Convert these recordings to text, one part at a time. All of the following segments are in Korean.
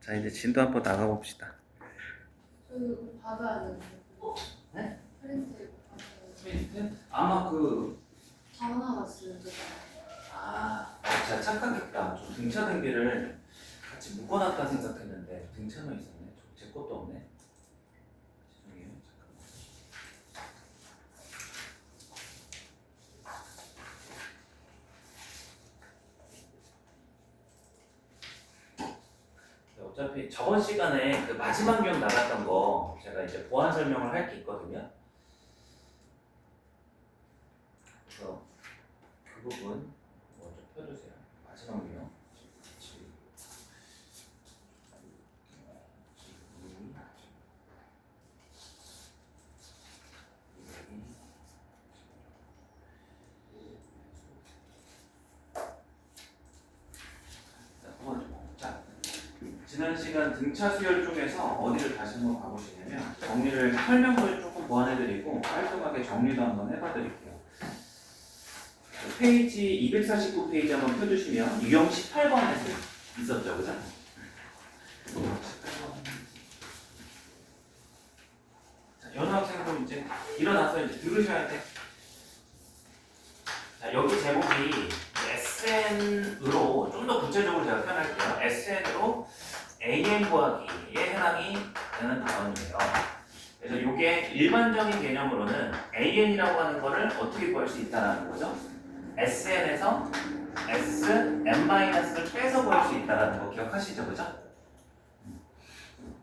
자, 이제 진도 한번 나가봅시다. 저희 이거 받아야 되는데. 네? 프린트 이거 받아야 되는데. 프린트? 아마 전화 왔어요. 제가 착각했다. 좀 등차 등기를 같이 묶어놨다 생각했는데 등차만 있었네. 제 것도 없네. 죄송해요. 잠깐만. 어차피 저번 시간에 그 마지막 기억 나갔던 거 제가 이제 보완 설명을 할 게 있거든요. 그래서 그 부분 먼저 펴주세요. 마지막 기억. 지난 시간 등차 수열 중에서 어디를 다시 한번 가보시냐면 정리를 설명을 조금 보완해드리고 깔끔하게 정리도 한번 해봐드릴게요. 페이지 249페이지 한번 펴주시면 유형 18번에서 있었죠, 그죠? 18번. 자, 여느 학생도 이제 일어나서 이제 들으셔야 돼. 자, 여기 제목이 SN으로 좀 더 구체적으로 제가 표현할게요. SN으로 AN 구하기에 해당이 되는 단원이에요. 그래서 이게 일반적인 개념으로는 AN이라고 하는 거를 어떻게 구할 수 있다는 거죠? SN에서 SN-를 빼서 구할 수 있다는 거 기억하시죠? 그죠?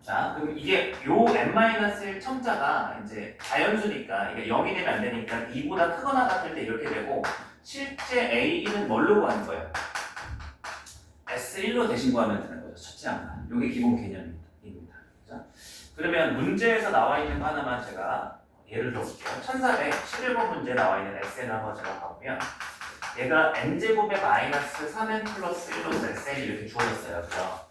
자, 그럼 이게 요 n-1 첨자가 이제 자연수니까 이게 0이 되면 안 되니까 2보다 크거나 같을 때 이렇게 되고 실제 A1은 뭘로 구하는 거예요? S1로 대신 구하면 되는 거죠. 첫째 항만. 이게 기본 개념입니다. 그죠? 그러면 문제에서 나와 있는 거 하나만 제가 예를 들어볼게요. 1411번 문제에 나와 있는 SN을 한번 제가 봐보면 얘가 n제곱에 마이너스 3n 플러스 1로서 SN이 이렇게 주어졌어요. 그죠?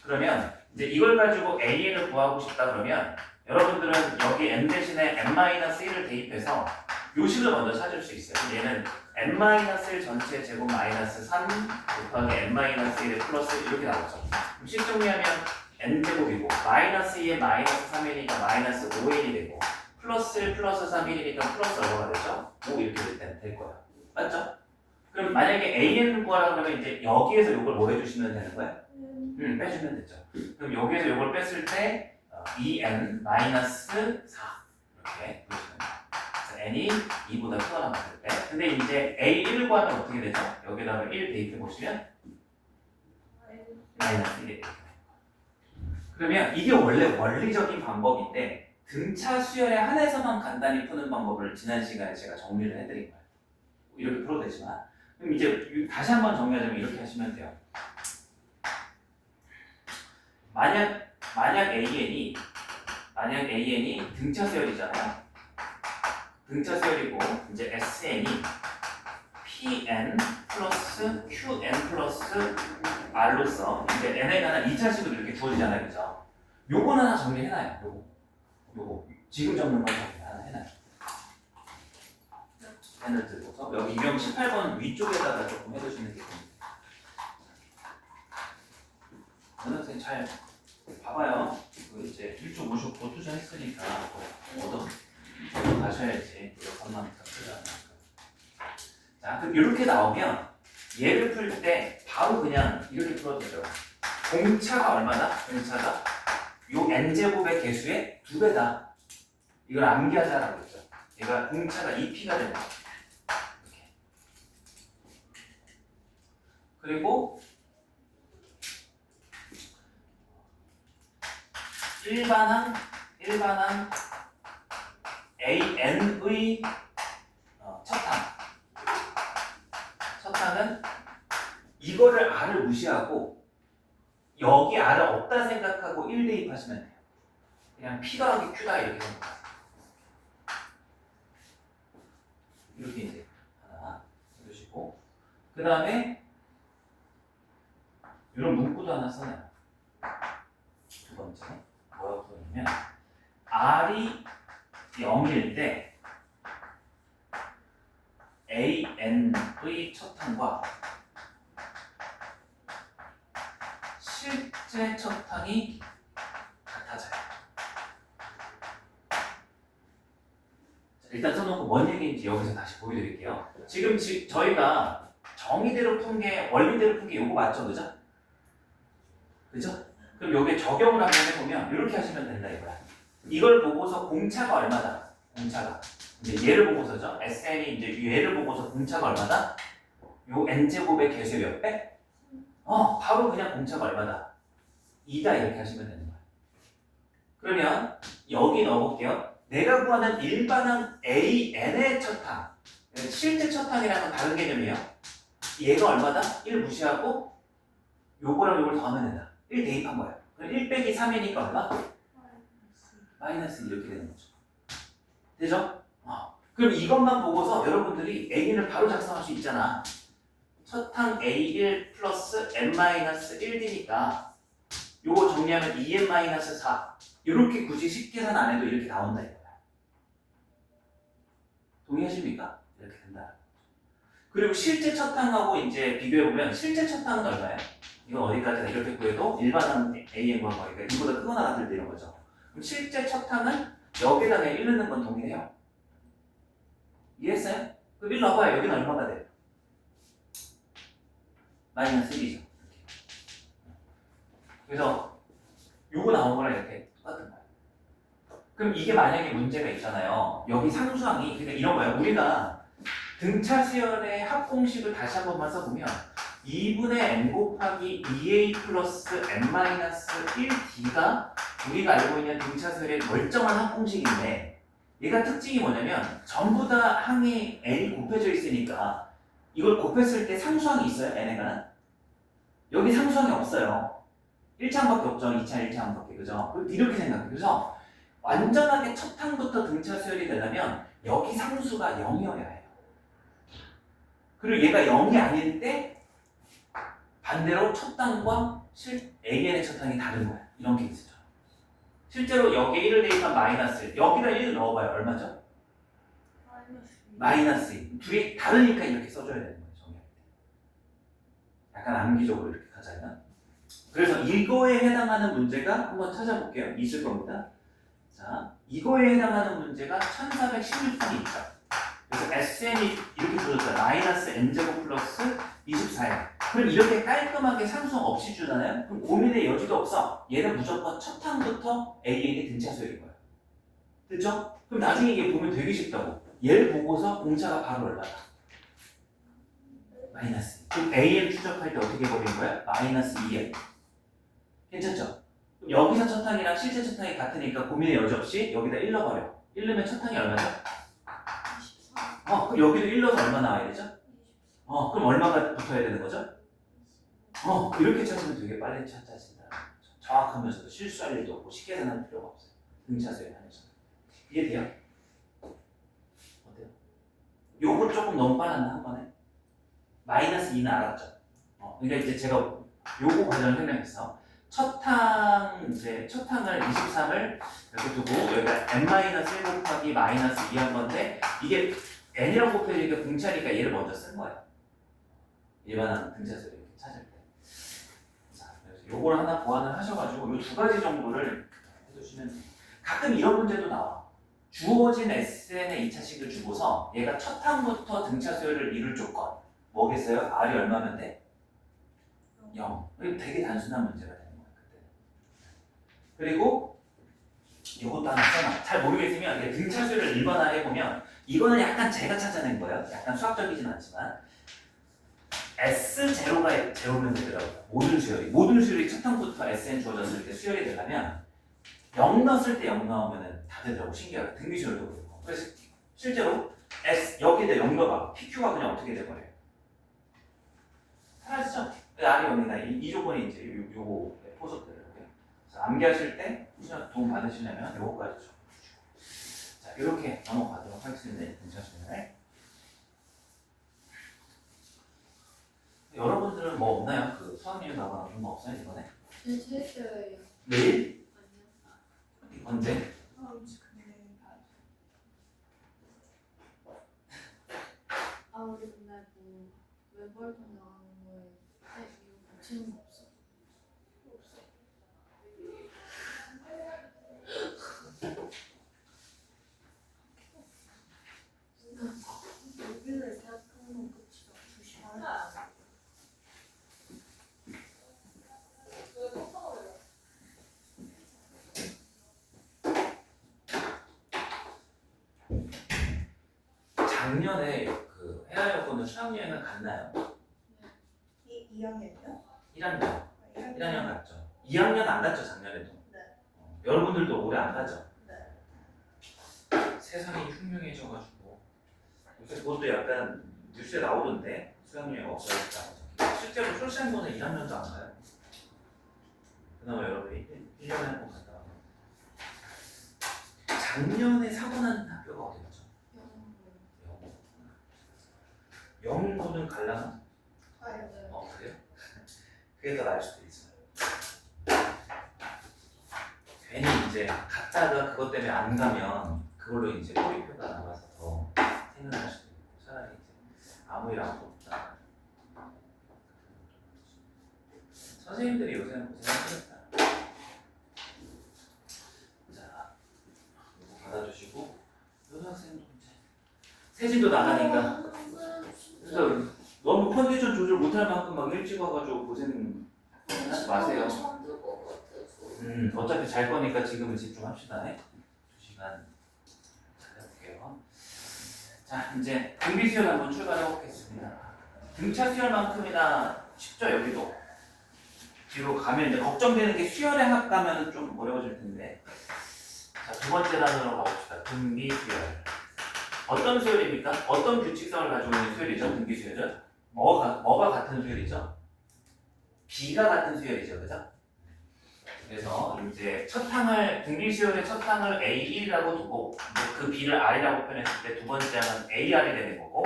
그러면 이제 이걸 가지고 AN을 구하고 싶다 그러면 여러분들은 여기 n 대신에 n-1을 대입해서 요식을 먼저 찾을 수 있어요. 얘는 n-1 전체 제곱 마이너스 3 곱하기 n-1의 플러스 이렇게 나오죠. 그럼 실정리하면 n제곱이고 마이너스 2에 마이너스 3이니까 마이너스 5n이 되고 플러스 1 플러스 3이니까 플러스 얼마가 되죠? 5 이렇게 될 거예요. 맞죠? 그럼 만약에 AN을 구하라 그러면 이제 여기에서 이걸 뭐 해주시면 되는 거예요? 빼주면 되죠. 그럼 여기에서 이걸 뺐을 때 2n-4 이렇게 보시면 돼요. n이 2보다 크거나 같을 때. 근데 이제 A1을 구하면 어떻게 되죠? 여기다가 1 대입해 보시면 마이너스 1이 돼요. 그러면 이게 원래 원리적인 방법인데 등차 수열에 한해서만 간단히 푸는 방법을 지난 시간에 제가 정리를 해드린 거예요. 이렇게 풀어도 되지만 그럼 이제 다시 한번 정리하자면 이렇게 하시면 돼요. 만약 AN이 등차 수열이잖아요. 등차 수열이고 이제 SN이 PN 플러스 QN 플러스 R로서 이제 N에 관한 2차식으로 이렇게 주어지잖아요. 그죠? 요거는 하나 정리해놔요. 요거 지금 적는 거 하나 해놔요. N을 들고서 여기 유형 18번 위쪽에다가 조금 해두시는 게 됩니다. 선생님 잘 봐봐요. 이제 1조 50 투자했으니까 얻어 가셔야지. 이것만 부탁드려요. 자, 그럼 이렇게 나오면 얘를 풀 때 바로 그냥 이렇게 풀어도 되죠. 공차가 얼마다? 공차가 요 n제곱의 개수의 2배다. 이걸 암기하자라고 했죠. 얘가 공차가 2p가 된다. 이렇게. 그리고 일반항 AN의 첫항은 이거를 R을 무시하고 여기 R을 없다 생각하고 1 대입하시면 돼요. 그냥 P 더하기 Q다 이렇게 생각하세요. 이렇게 이제 하나 해주시고 그 다음에 이런 문구도 하나 써놔요. 두 번째 뭐라고 써냐면 R이 0일 때 AN의 첫항과 실제 첫째 첩탕이 같아져요. 자, 일단 써놓고 뭔 얘기인지 여기서 다시 보여드릴게요. 지금 저희가 정의대로 푼 게, 원리대로 푼 게 요거 맞죠? 그죠? 그죠? 그럼 요게 적용을 한번 해보면 이렇게 하시면 된다 이거야. 이걸 보고서 공차가 얼마다? 공차가. 이제 얘를 보고서죠. SN이 이제 얘를 보고서 공차가 얼마다? 요 n제곱의 개수 몇 배? 바로 그냥 공차가 얼마다? 2다 이렇게 하시면 되는 거야. 그러면 여기 넣어볼게요. 내가 구하는 일반항 AN의 첫항, 실제 첫항이랑은 다른 개념이에요. 얘가 얼마다? 1 무시하고 요거랑 요걸 더하면 된다. 1 대입한 거야. 그럼 1 빼기 3이니까 얼마? 마이너스 이렇게 되는 거죠. 되죠? 그럼 이것만 보고서 여러분들이 A를 바로 작성할 수 있잖아. 첫항 A1 플러스 n-1D니까 요거 정리하면 2n-4 이렇게 굳이 식계산 안 해도 이렇게 나온다 이거야. 동의하십니까? 이렇게 된다. 그리고 실제 첫항하고 이제 비교해보면 실제 첫항은 얼마예요? 이건 어디까지나 이렇게 구해도 일반항 AN과 거니까 이보다 크거나 같을 때 이런 거죠. 그럼 실제 첫항은 여기다 그냥 1 넣는 건 동의해요. 이해했어요? 그럼 1 넣어봐요. 여기는 얼마가 돼요? 마이너스 1이죠. 그래서 요거 나온 거랑 이렇게 똑같은 거예요. 그럼 이게 만약에 문제가 있잖아요. 여기 상수항이 그러니까 이런 거예요. 우리가 등차 수열의 합공식을 다시 한 번만 써보면 2분의 n 곱하기 2a 플러스 n-1d가 우리가 알고 있는 등차 수열의 멀쩡한 합공식인데 얘가 특징이 뭐냐면 전부 다 항이 n이 곱해져 있으니까 이걸 곱했을 때 상수항이 있어요? n에 관한? 여기 상수항이 없어요. 1차항밖에 없죠. 2차 1차항밖에. 그죠? 이렇게 생각해요. 그래서 완전하게 첫 항부터 등차 수열이 되려면 여기 상수가 0이어야 해요. 그리고 얘가 0이 아닐 때 반대로 첫 항과 AN의 첫 항이 다른 거야. 이런 케이스죠. 실제로 여기에 1을 대입한 마이너스 1. 여기다 1을 넣어봐요. 얼마죠? 마이너스 2. 둘이 다르니까 이렇게 써줘야 되는 거예요. 정리할 때. 약간 암기적으로 이렇게 가자면. 그래서 이거에 해당하는 문제가 한번 찾아볼게요. 있을 겁니다. 자, 이거에 해당하는 문제가 1416번이 있죠. 그래서 SN이 이렇게 주어졌어요. 마이너스 n제곱 플러스 24야. 그럼 이렇게 깔끔하게 상수항 없이 주잖아요. 그럼 고민의 여지도 없어. 얘는 무조건 첫 항부터 AN이 등차수열인 거야. 됐죠? 그럼 나중에 이게 보면 되게 쉽다고. 얘를 보고서 공차가 바로 얼마다? 마이너스 2. 그럼 AN 추적할 때 어떻게 버리는 거야? 마이너스 2n. 괜찮죠? 그럼 여기서 첫 항이랑 실제 첫 항이 같으니까 고민의 여지 없이 여기다 1 넣어버려. 1 넣으면 첫 항이 얼마죠? 24. 그럼 여기도 1 넣어서 얼마 나와야 되죠? 그럼 얼마가 붙어야 되는 거죠? 이렇게 찾으면 되게 빨리 찾아진다. 정확하면서도 실수할 일도 없고 쉽게 계산할 필요가 없어요. 등차수에 관해서. 이해돼요? 어때요? 요거 조금 너무 빨랐나 한 번에? 마이너스 2는 알았죠? 그러니까 이제 제가 요거 과정을 설명했어. 첫 항을 23을 이렇게 두고 여기가 n-1 곱하기 마이너스 2 한 건데 이게 n이랑 곱해지니까 공차니까 얘를 먼저 쓴 거예요. 일반항 등차수를 이렇게 찾을 때. 자, 그래서 요걸 하나 보완을 하셔가지고 요 2가지 정도를 해주시면 돼요. 가끔 이런 문제도 나와. 주어진 SN의 2차식을 주고서 얘가 첫 항부터 등차수열을 이룰 조건 뭐겠어요? R이 얼마면 돼? 0. 되게 단순한 문제가 되는 거예요. 그때. 그리고 이것도 하나 써놔. 잘 모르겠으면 등차수열을 일반화해보면 이거는 약간 제가 찾아낸 거예요. 약간 수학적이진 않지만 S0가 제로면 되더라고요. 모든 수열이 첫 항부터 SN 주어졌을 때 수열이 되려면 0 넣었을 때 0 나오면 다 되더라고. 신기하게. 등비수열도 그렇고. 그래서 실제로 여기다 0 넣어봐. PQ가 그냥 어떻게 돼버려요? 사라지죠? R이 0이다. 이 조건이 이제 요거 포석되더라고요. 그래서 암기하실 때 도움 받으시려면 요거까지 좀 주시고. 자, 이렇게 넘어가도록 하겠습니다. 등차수열. 여러분들은 뭐 없나요? 그 수학여행 가거나 그런 거 없어요 이번에? 네, 제일요예요. 내일? 아니요. 언제? 우리 맨날 멤버들 나가는 거에 이거 붙이는 거 없어? 없어. 작년에 그 해외여고는 수학여행을 갔나요? 2학년이요? 1학년 1학년 갔죠. 2학년 안 갔죠 작년에도. 네. 여러분들도 올해 안 가죠. 네. 세상이 흉흉해져가지고 요새 그것도 약간 뉴스에 나오던데 수학여행 없어졌다. 실제로 출생고는 1학년도 안 가요. 그나마 여러분이 1년에 한 번 갔다 와요. 작년에 사고 난 학교가 어디였죠? 영구는 갈라나? 네. 그래요? 그게 더 나을 수도 있어요. 괜히 이제 갔다가 그것 때문에 안 가면 그걸로 이제 꼬리표가 나와서 더 생각날 수도 있고 차라리 이제 아무 일 안 하고 없다. 선생님들이 요새는 고생하시겠다. 자, 이거 받아주시고 요등학생도 이제 세진도 나가니까 그래서 너무 컨디션 조절 못할 만큼 막 일찍 와가지고 고생하지 마세요. 어차피 잘 거니까 지금은 집중합시다. 2시간 잘해볼게요. 자, 이제 등비 수열 한번 출발해 보겠습니다. 등차 수열만큼이나 쉽죠, 여기도. 뒤로 가면 이제 걱정되는 게 수열에 합 가면 좀 어려워질 텐데. 자, 두 번째 단어로 가봅시다. 등비 수열. 어떤 수열입니까? 어떤 규칙성을 가지고 있는 수열이죠, 등비 수열은? 뭐가 같은 수열이죠? B가 같은 수열이죠, 그죠? 그래서 이제 첫 항을 등비수열의 첫 항을 A1이라고 두고 그 B를 R이라고 표현했을 때 두 번째 항은 AR이 되는 거고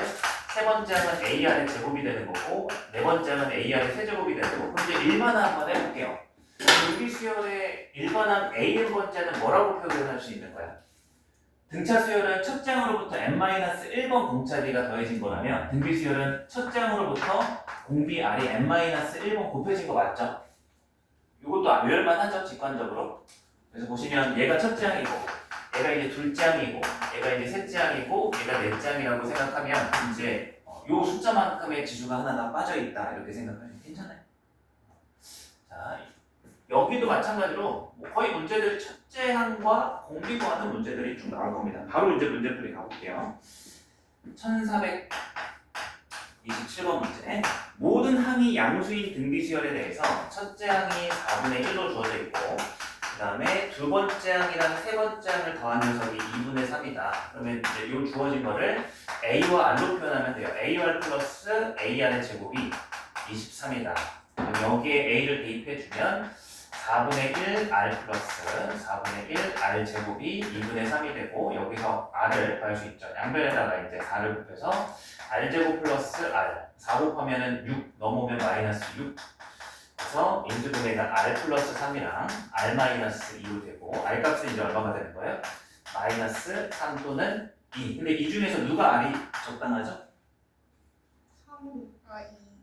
세 번째 항은 AR의 제곱이 되는 거고 네 번째 항은 AR의 세제곱이 되는 거고 그럼 이제 일반항 한번 해볼게요. 등비수열의 일반항 An번째는 뭐라고 표현할 수 있는 거야? 등차 수열은 첫 장으로부터 n-1번 공차 B가 더해진 거라면 등비수열은 첫 장으로부터 공B R이 n-1번 곱해진 거 맞죠? 이것도 외울만 하죠, 직관적으로. 그래서 보시면 얘가 첫 장이고, 얘가 이제 둘 장이고, 얘가 이제 셋 장이고, 얘가 넷 장이라고 생각하면 이제 요 숫자만큼의 지수가 하나가 빠져있다 이렇게 생각하시면 괜찮아요. 자, 여기도 마찬가지로 거의 문제들이 첫째 항과 공비구하는 문제들이 쭉 나올 겁니다. 바로 이제 문제풀이 가볼게요. 1427번 문제. 모든 항이 양수인 등비수열에 대해서 첫째 항이 4분의 1로 주어져 있고 그 다음에 두 번째 항이랑 세 번째 항을 더한 녀석이 2분의 3이다. 그러면 이제 이 주어진 거를 A와 R로 표현하면 돼요. AR 플러스 AR의 제곱이 23이다. 그럼 여기에 A를 대입해주면 4분의 1 R 플러스 4분의 1 R 제곱이 2분의 3이 되고 여기서 R을 구할 수 있죠. 양변에다가 이제 4를 곱해서 R 제곱 플러스 R 4 곱하면은 6 넘어오면 마이너스 6 그래서 인수분해가 R 플러스 3이랑 R 마이너스 2로 되고 R 값은 이제 얼마가 되는 거예요? 마이너스 3 또는 2 근데 이 중에서 누가 R이 적당하죠? 3, 2.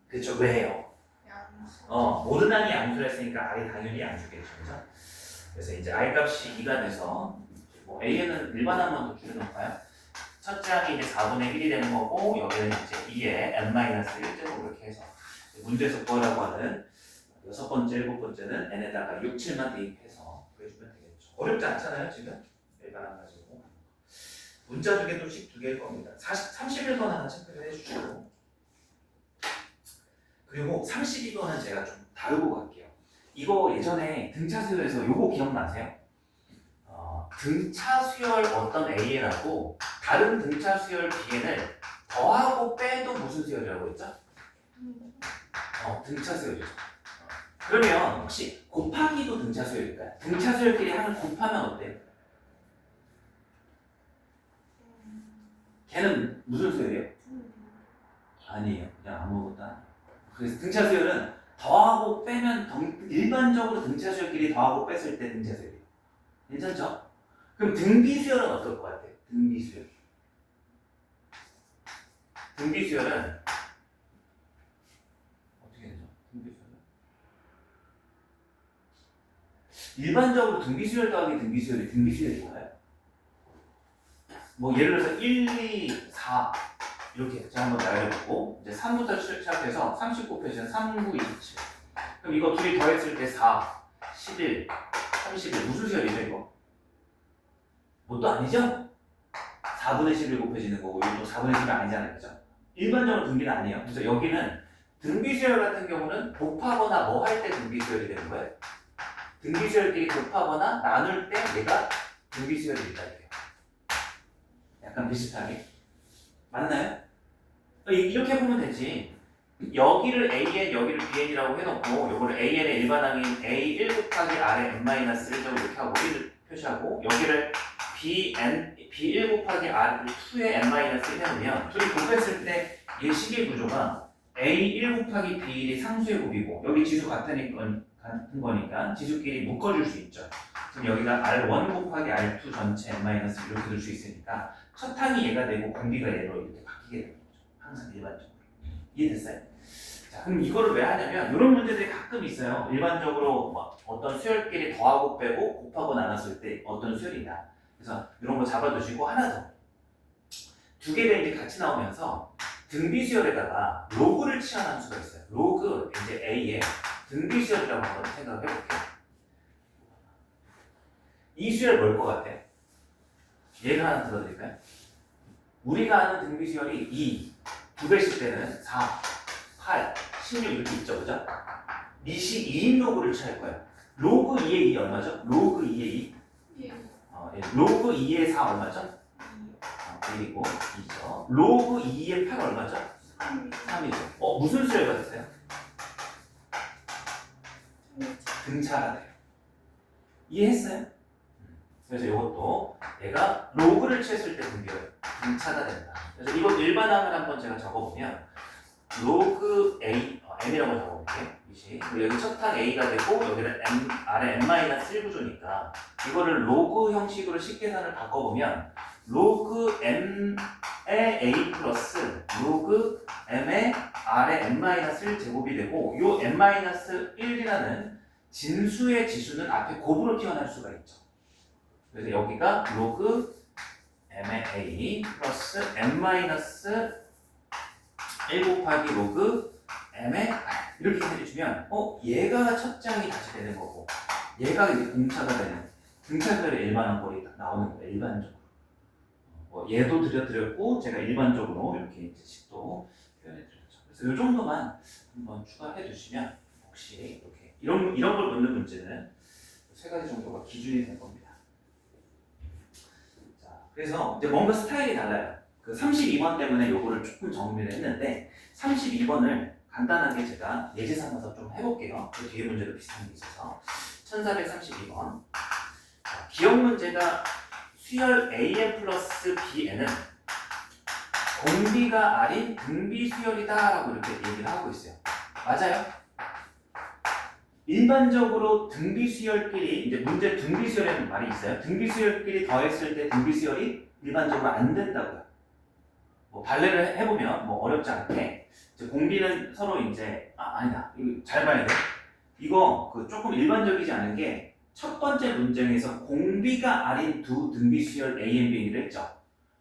그쵸 왜요? 양수. 모든 항이 양수를 했으니까 R이 당연히 양수겠죠. 그죠? 그래서 이제 R 값이 2가 돼서 뭐 A에는 일반 항만 더 줄여놓을까요? 첫째 항이 이제 4분의 1이 되는 거고 여기는 이제 2에 n-1제곱 이렇게 해서 문제에서 구하라고 하는 여섯 번째, 일곱 번째는 n에다가 6, 7만 대입해서 구해주면 되겠죠. 어렵지 않잖아요 지금? 일반 항 가지고 문자 두 개도 식 두 개일 겁니다. 31번 하나 체크를 해주시고 그리고 32번은 제가 좀 다루고 갈게요. 이거 예전에 등차 수열에서 요거 기억나세요? 등차 수열 어떤 A라고 다른 등차 수열 B에는 더하고 빼도 무슨 수열이라고 했죠? 등차 수열이죠. 그러면 혹시 곱하기도 등차 수열일까요? 등차 수열끼리 항을 곱하면 어때요? 걔는 무슨 수열이에요? 아니에요. 그냥 아무것도 안 해요. 그래서 등차 수열은 더하고 빼면 일반적으로 등차 수열끼리 더하고 뺐을 때 등차 수열이에요. 괜찮죠? 그럼 등비수열은 어떨 것 같아요? 등비수열. 등비수열은 어떻게 되죠? 등비수열은? 일반적으로 등비수열 더하기 등비수열이 등비수열인가요? 뭐 예를 들어서 1, 2, 4 이렇게 제가 한번 나열해보고 이제 3부터 시작해서 30 곱해주면 3, 9, 27 그럼 이거 둘이 더했을 때 4, 11, 31 무슨 수열이죠 이거? 뭐 또 아니죠? 4분의 10을 곱해지는 거고 이것도 4분의 10이 아니잖아요. 그죠? 일반적으로 등비는 아니에요. 그래서 여기는 등비수열 같은 경우는 곱하거나 뭐 할 때 등비수열이 되는 거예요. 등비수열끼리 곱하거나 나눌 때 얘가 등비수열이 있다 이래요. 약간 비슷하게. 맞나요? 이렇게 보면 되지. 여기를 AN, 여기를 BN이라고 해놓고 요거를 AN의 일반항인 A1 곱하기 R의 n-1제곱 이렇게 하고 1을 표시하고 여기를 B1 곱하기 R2의 n-1 해놓으면 둘이 곱했을 때 이 식의 구조가 A1 곱하기 B1이 상수의 곱이고 여기 지수 같은 거니까 지수끼리 묶어줄 수 있죠. 그럼 여기가 R1 곱하기 R2 전체 n-1 이렇게 둘 수 있으니까 첫 항이 얘가 되고 공비가 얘로 이렇게 바뀌게 되는 거죠. 항상 일반적으로. 이해됐어요? 자, 그럼 이거를 왜 하냐면 이런 문제들이 가끔 있어요. 일반적으로 뭐 어떤 수열끼리 더하고 빼고 곱하고 나눴을 때 어떤 수열이냐. 그래서 이런 거 잡아두시고 하나 더. 두 개가 이제 같이 나오면서 등비수열에다가 로그를 취한 함수가 있어요. 로그 이제 A의 등비수열이라고 한번 생각해 볼게요. 이 수열 뭘 것 같아? 얘가 하나 들어드릴까요? 우리가 아는 등비수열이 2, 2배씩 때는 4, 8, 16 이렇게 있죠, 그죠? 미시 2인 로그를 취할 거예요. 로그 2의 2 얼마죠? 로그 2의 2? 예. 로그 2의 4 얼마죠? 1이고 2죠. 로그 2의 8 얼마죠? 3이죠. 무슨 수열 같으세요? 등차가 돼요. 이해했어요? 그래서 이것도 얘가 로그를 취했을 때 등차가 된다. 그래서 이거 일반항을 한번 제가 적어보면 로그 A, M이라고 적어볼게요. 여기 첫 항 A가 되고 여기는 M, 아래 n-1 구조니까 이거를 로그 형식으로 식계산을 바꿔보면 로그 M의 A 플러스 로그 M의 R의 n-1 제곱이 되고 요 n-1이라는 진수의 지수는 앞에 곱으로 튀어나올 수가 있죠. 그래서 여기가 로그 M의 A 플러스 n-1 곱하기 로그 M의 R 이렇게 해주시면 얘가 첫 장이 다시 되는 거고 얘가 이제 공차가 되는 등차별의 일반한 꼴이 딱 나오는 거예요. 일반적으로 얘도 드렸고 제가 일반적으로 이렇게 이제 식도 표현해 드렸죠. 그래서 이 정도만 한번 추가해 주시면 혹시 이렇게 이런 걸 묻는 문제는 세 가지 정도가 기준이 될 겁니다. 자, 그래서 이제 뭔가 스타일이 달라요. 그 32번 때문에 요거를 조금 정리를 했는데 32번을 간단하게 제가 예제 삼아서 좀 해볼게요. 그 뒤에 문제도 비슷한 게 있어서 1432번 기억 문제가 수열 AN 플러스 BN은 공비가 R인 등비 수열이다 라고 이렇게 얘기를 하고 있어요. 맞아요? 일반적으로 등비 수열끼리 이제 문제 등비 수열에는 말이 있어요. 등비 수열끼리 더했을 때 등비 수열이 일반적으로 안 된다고요. 뭐 발레를 해보면 뭐 어렵지 않게 이제 공비는 서로 이제 아니다 이거 잘 봐야 돼. 이거 그 조금 일반적이지 않은 게 첫 번째 문장에서 공비가 R인 두 등비 수열 A, N, B를 했죠.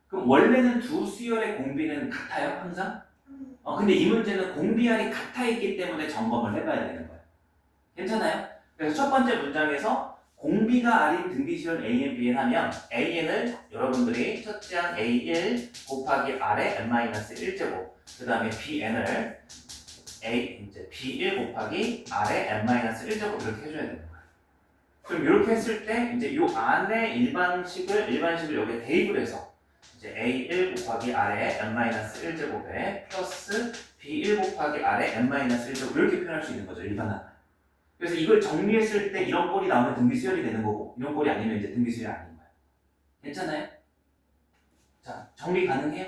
그럼 원래는 두 수열의 공비는 같아요 항상? 근데 이 문제는 공비 R이 같아 있기 때문에 점검을 해봐야 되는 거예요. 괜찮아요? 그래서 첫 번째 문장에서 공비가 R인 등비 수열 A, N, Bn 하면 An을 여러분들이 첫째 항 A1 곱하기 R의 n-1제곱 그 다음에 Bn을 이제 B1 곱하기 R의 n-1제곱 이렇게 해줘야 되는 거예요. 그럼 이렇게 했을 때 이제 이 안에 일반식을 여기에 대입을 해서 이제 A1 곱하기 R의 n-1제곱에 플러스 B1 곱하기 R의 n-1제곱 이렇게 표현할 수 있는 거죠 일반항. 그래서 이걸 정리했을 때 이런 꼴이 나오면 등비 수열이 되는 거고 이런 꼴이 아니면 이제 등비 수열이 아닌 거예요. 괜찮아요? 자, 정리 가능해요?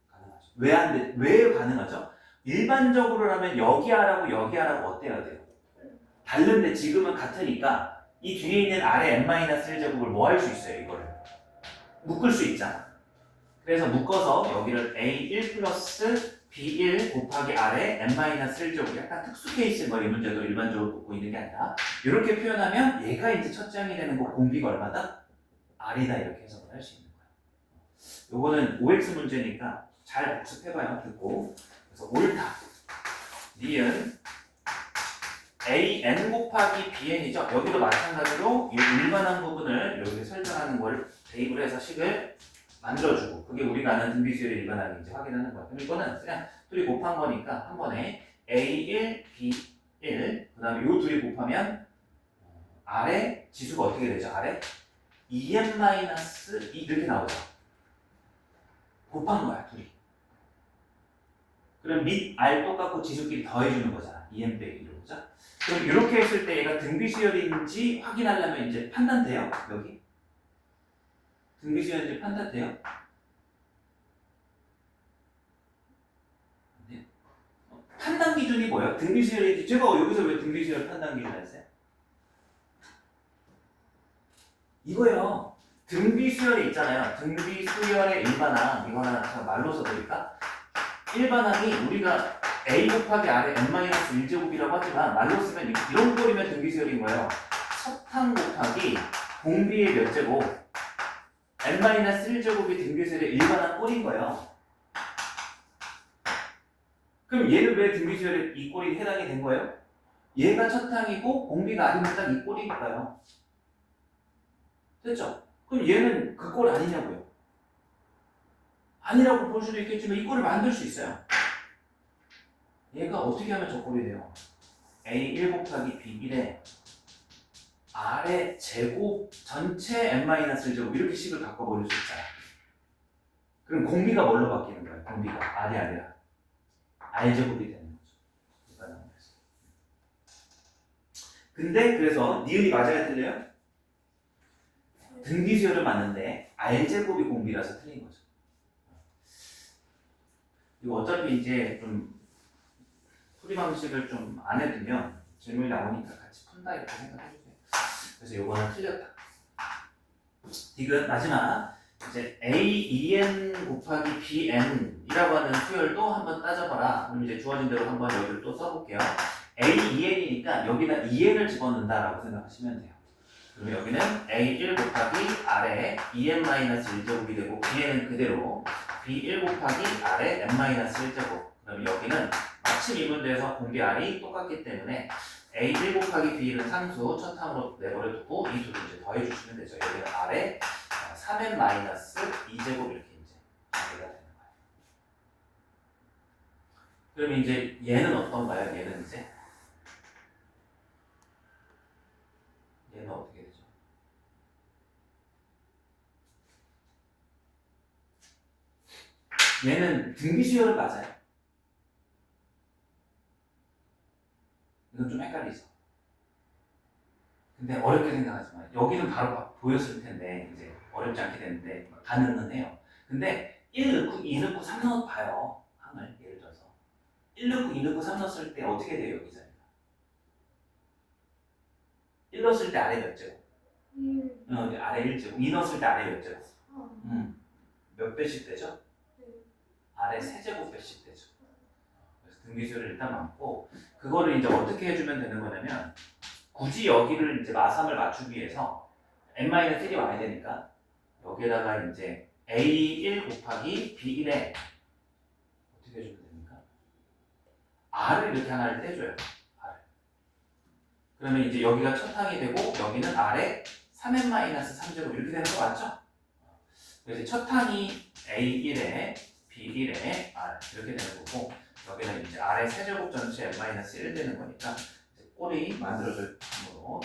가능하죠. 왜 가능하죠? 일반적으로라면 여기 하라고 여기 하라고 어때야 돼요? 다른데 지금은 같으니까 이 뒤에 있는 R의 n-1제곱을 뭐 할 수 있어요? 이거를 묶을 수 있잖아. 그래서 묶어서 여기를 A1 플러스 B1 곱하기 R의 n-1제곱 약간 특수 케이스인 거 이 문제도 일반적으로 묶고 있는 게 아니라 이렇게 표현하면 얘가 이제 첫 장이 되는 거 공비가 얼마다? R이다 이렇게 해석을 할 수 있는 거예요. 요거는 OX 문제니까 잘 복습해봐요. 듣고 그래서 옳다 니은 AN 곱하기 BN이죠. 여기도 마찬가지로 이 일반항 부분을 여기 설정하는 걸 대입을 해서 식을 만들어주고 그게 우리가 아는 등비수열의 일반항인지 확인하는 거야. 그럼 이거는 그냥 둘이 곱한 거니까 한 번에 A1, B1 그 다음에 요 둘이 곱하면 아래 지수가 어떻게 되죠? 아래 2n-2 이렇게 나오죠. 곱한 거야 둘이. 그럼 밑 R 똑같고 지수끼리 더해주는 거잖아. 2n 빼기 1로 그죠? 그럼 이렇게 했을 때 얘가 등비수열인지 확인하려면 이제 판단돼요? 여기? 등비수열인지 판단돼요? 네. 판단 기준이 뭐예요? 등비수열인지 제가 여기서 왜 등비수열 판단 기준 했어요? 이거요. 등비수열이 있잖아요. 등비수열의 일반항 이거는 제가 말로 써드릴까? 일반항이 우리가 a 곱하기 r의 n-1제곱이라고 하지만 말로 쓰면 이런 꼴이면 등비수열인 거예요. 첫항 곱하기 공비의 몇 제곱 n-1제곱이 등비수열의 일반항 꼴인 거예요. 그럼 얘는 왜 등비수열에 이 꼴이 해당이 된 거예요? 얘가 첫항이고 공비가 r이면 딱 이 꼴이니까요. 됐죠? 그럼 얘는 그 꼴 아니냐고요? 아니라고 볼 수도 있겠지만 이 꼴을 만들 수 있어요. 얘가 어떻게 하면 저 꼴이 돼요? A1 곱하기 B1에 R의 제곱 전체 n-1제곱 이렇게 식을 바꿔버릴 수 있잖아. 그럼 공비가 뭘로 바뀌는 거예요? 공비가 R이 아니라 R제곱이 되는 거죠. 근데 그래서 니은이 맞아야 틀려요? 등비수열은 맞는데 R제곱이 공비라서 틀린 거죠. 이거 어차피 이제 좀 풀이 방식을 좀 안 해두면 질문이 나오니까 같이 푼다 이렇게 생각해주세요. 그래서 요거는 틀렸다. 디귿 마지막 이제 A2n 곱하기 Bn이라고 하는 수열도 한번 따져봐라. 그럼 이제 주어진 대로 한번 여기를 또 써볼게요. A2n이니까 여기다 2n을 집어넣는다라고 생각하시면 돼요. 그럼 여기는 A1 곱하기 R에 2n-1제곱이 되고 Bn은 그대로 B1 곱하기 R에 n-1제곱. 그럼 여기는 마침 이 문제에서 공비 R이 똑같기 때문에 A1 곱하기 B1은 상수 첫 항으로 내버려두고 이 둘을 이제 더해주시면 되죠. 여기는 R에 3n-2제곱 이렇게 이제 관계가 되는 거예요. 그럼 이제 얘는 어떤가요? 얘는 이제 얘는 어떻게 되죠? 얘는 등비수열은 맞아요. 이건 좀 헷갈리죠. 근데 어렵게 생각하지 마요. 여기는 바로 보였을 텐데 이제 어렵지 않게 되는데 가능은 해요. 근데 1 넣고 2 넣고 3 넣어봐요. 항을 예를 들어서 1 넣고 2 넣고 3 넣었을 때 어떻게 돼요? 여기서 1 넣었을 때 아래 몇 제곱? 아래 1제곱. 2 넣었을 때 아래 몇 제곱? 몇 배씩 되죠? 아래 3제곱 배씩 되죠. 그래서 등비수열을 일단 맞고 그거를 이제 어떻게 해주면 되는 거냐면 굳이 여기를 이제 마삼을 맞추기 위해서 n-1이 와야 되니까 여기에다가 이제 A1 곱하기 B1에 어떻게 해주면 됩니까? R을 이렇게 하나를 떼줘요. R을. 그러면 이제 여기가 첫 항이 되고 여기는 R에 3n-3제곱 이렇게 되는 거 맞죠? 그래서 첫 항이 A1에 B1에 R 이렇게 되는 거고 여기는 이제 R의 세제곱 전체 n-1 되는 거니까 꼴이 만들어질 으로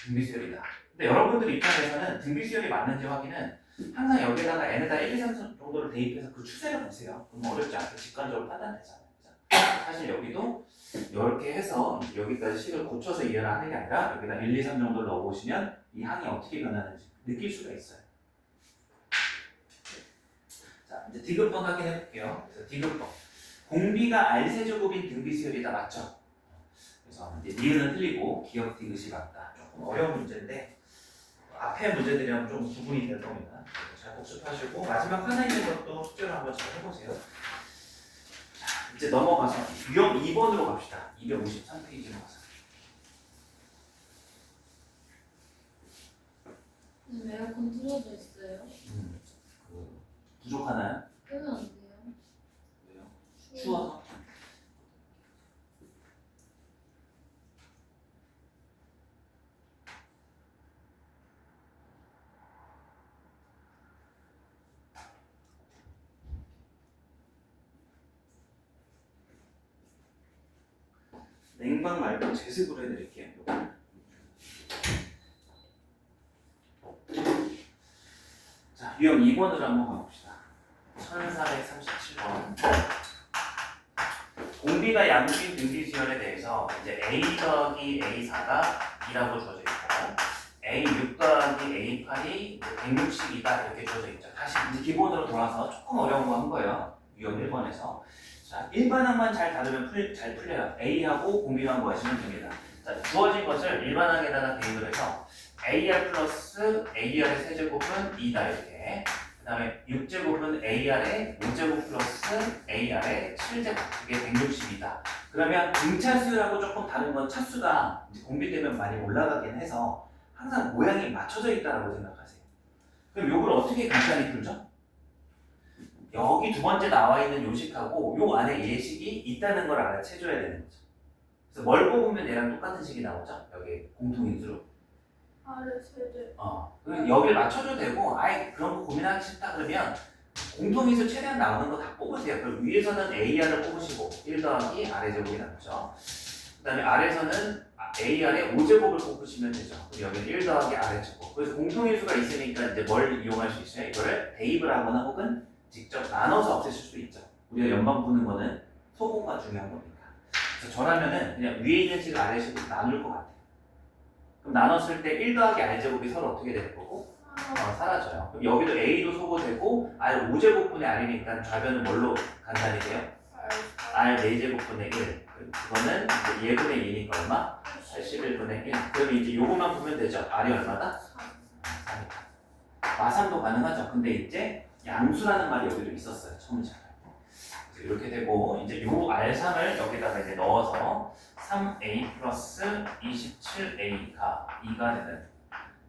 등비수열이다. 근데 여러분들 입장에서는 등비수열이 맞는지 확인은 항상 여기다가 n에다 1, 2, 3 정도를 대입해서 그 추세를 보세요. 그럼 어렵지 않게 직관적으로 판단되잖아요. 사실 여기도 이렇게 해서 여기까지 식을 고쳐서 이해를 하는 게 아니라 여기다 1, 2, 3 정도를 넣어보시면 이 항이 어떻게 변하는지 느낄 수가 있어요. 자, 이제 디귿번 확인해 볼게요. 그래서 디귿번. 공비가 R세제곱인 등비수열이다. 맞죠? 그래서 이제 니은은 틀리고 기억 디귿이 맞다. 조금 어려운 문제인데 앞에 문제들이랑 좀 구분이 될 겁니다. 잘 복습하시고 마지막 하나 있는 것도 숙제로 한번 잘 해보세요. 자, 이제 넘어가서 유형 2번으로 갑시다. 253페이지로 가서. 에어컨 틀어져 있어요. 부족하나요? 끄면 안 돼요. 왜요? 추워서? 냉방 말고 제습으로 해드릴게요. 요거. 자, 유형 2번으로 한번 가봅시다. 1437번. 공비가 양수인 등비지열에 대해서 이제 A 더하기 A4가 2라고 주어져 있고 A6 더하기 A8이 160이다 이렇게 주어져 있죠. 다시 이제 기본으로 돌아서 조금 어려운 거 한 거예요. 유형 1번에서. 자, 일반항만 잘 다루면 잘 풀려요. A하고 공비만 구하시면 됩니다. 자, 주어진 것을 일반항에다가 대입을 해서 AR 플러스 AR의 세제곱은 2다 이렇게. 그 다음에 6제곱은 AR의 5제곱 플러스 AR의 7제곱. 그게 160이다. 그러면 등차수하고 조금 다른 건 차수가 이제 공비되면 많이 올라가긴 해서 항상 모양이 맞춰져 있다라고 생각하세요. 그럼 요걸 어떻게 간단히 풀죠? 여기 두 번째 나와 있는 요식하고 요 안에 예식이 있다는 걸 알아채줘야 되는 거죠. 그래서 뭘 뽑으면 얘랑 똑같은 식이 나오죠? 여기 공통인수로. 아래 세대. 그리고 여기를 맞춰줘도 되고 아예 그런 거 고민하기 싫다 그러면 공통인수 최대한 나오는 거 다 뽑으세요. 그럼 위에서는 AR을 뽑으시고 1 더하기 아래 제곱이 나오죠. 그 다음에 아래에서는 AR의 5제곱을 뽑으시면 되죠. 그리고 여기는 1 더하기 아래 제곱. 그래서 공통인수가 있으니까 이제 뭘 이용할 수 있어요? 이거를 대입을 하거나 혹은 직접 나눠서 없애실 수도 있죠. 우리가 연방 푸는 거는 소공가 중요한 거니까. 그래서 저라면은 그냥 위에 있는 식을 아래 식으로 나눌 것 같아요. 그럼 나눴을 때 1 더하기 R제곱이 서로 어떻게 될 거고? 사라져요. 그럼 여기도 A도 소거되고 R 5제곱분의 R이니까 좌변은 뭘로 간단히 돼요? R 4제곱분의 1. 그거는 이제 예분의 2니까 얼마? 81분의 1. 그럼 이제 요것만 보면 되죠. R이 얼마다? 3이다. 마삼도 가능하죠. 근데 이제 양수라는 말이 여기도 있었어요. 처음 시작할 때. 이렇게 되고 이제 요 R3을 여기다가 이제 넣어서 3A 플러스 27A가 2가 되는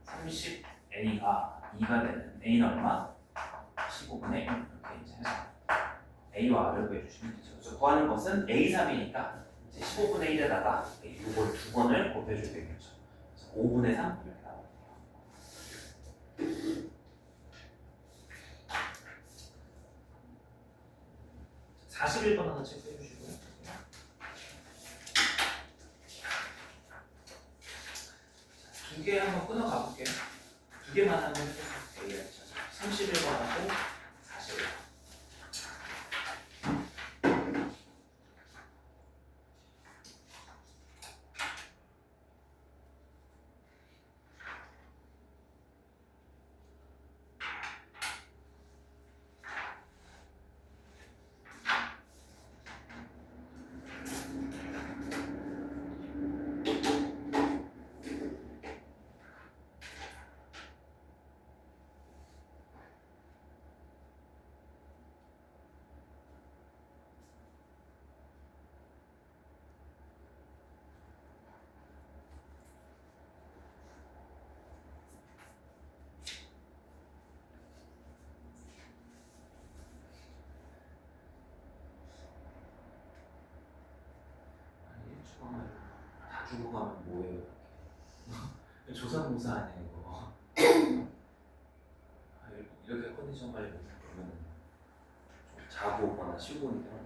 30A가 2가 되는 A는 얼마? 15분의 1 이렇게 이제 해서 A와 R을 구해주시면 되죠. 그래서 구하는 것은 A3이니까 이제 15분의 1에다가 이걸 두 번을 곱해주게 되겠죠. 그래서 5분의 3 이렇게 나와요. 41번 하나 체크해 주시고요. 두 개 한번 끊어 가볼게요. 두 개만 한번 해볼게요. 31번하고 41번. 다 주고 가면 뭐예요? 조사공사 아니야 이거. 이렇게 컨디션 관리 못하면 좀 자고 오거나 쉬고 오는 경우가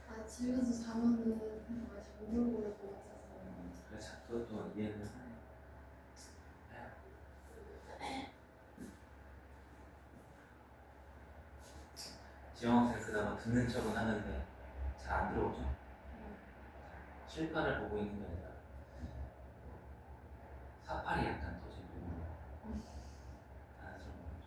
많지. 집에서 자면은 정말 잠들고 올것 같아서. 그래서 그것도 이해는 하네. 지영학생 그나마 듣는 척은 하는데 잘 안 들어오죠? 실판을 보고 있는 게 아니라 사팔이 약간 터지고 안쓰러운 거죠.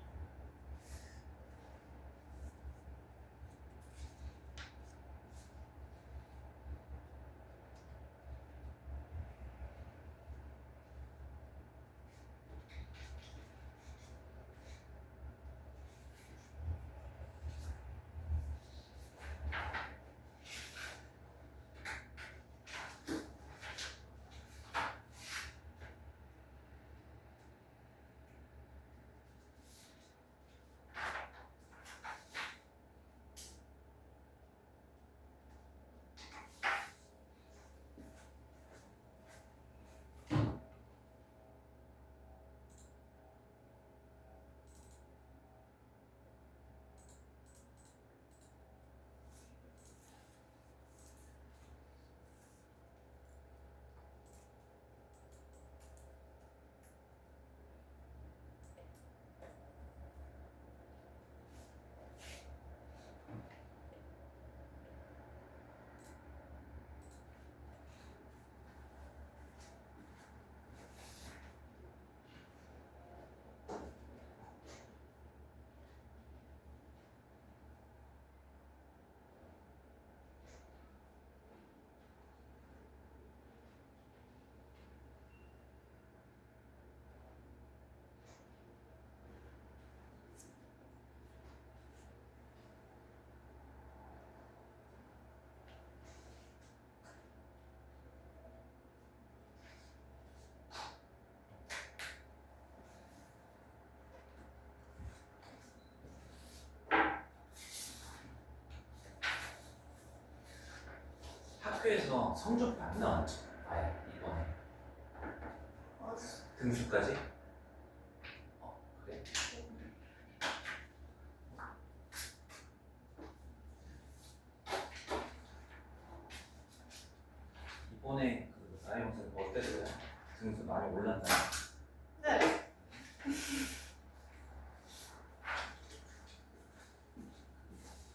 학교에서 성적표 안 나왔죠? 아예 이번에 등수까지? 그래? 이번에 그 나이 영상 어땠어요? 등수 많이 올랐나요? 네.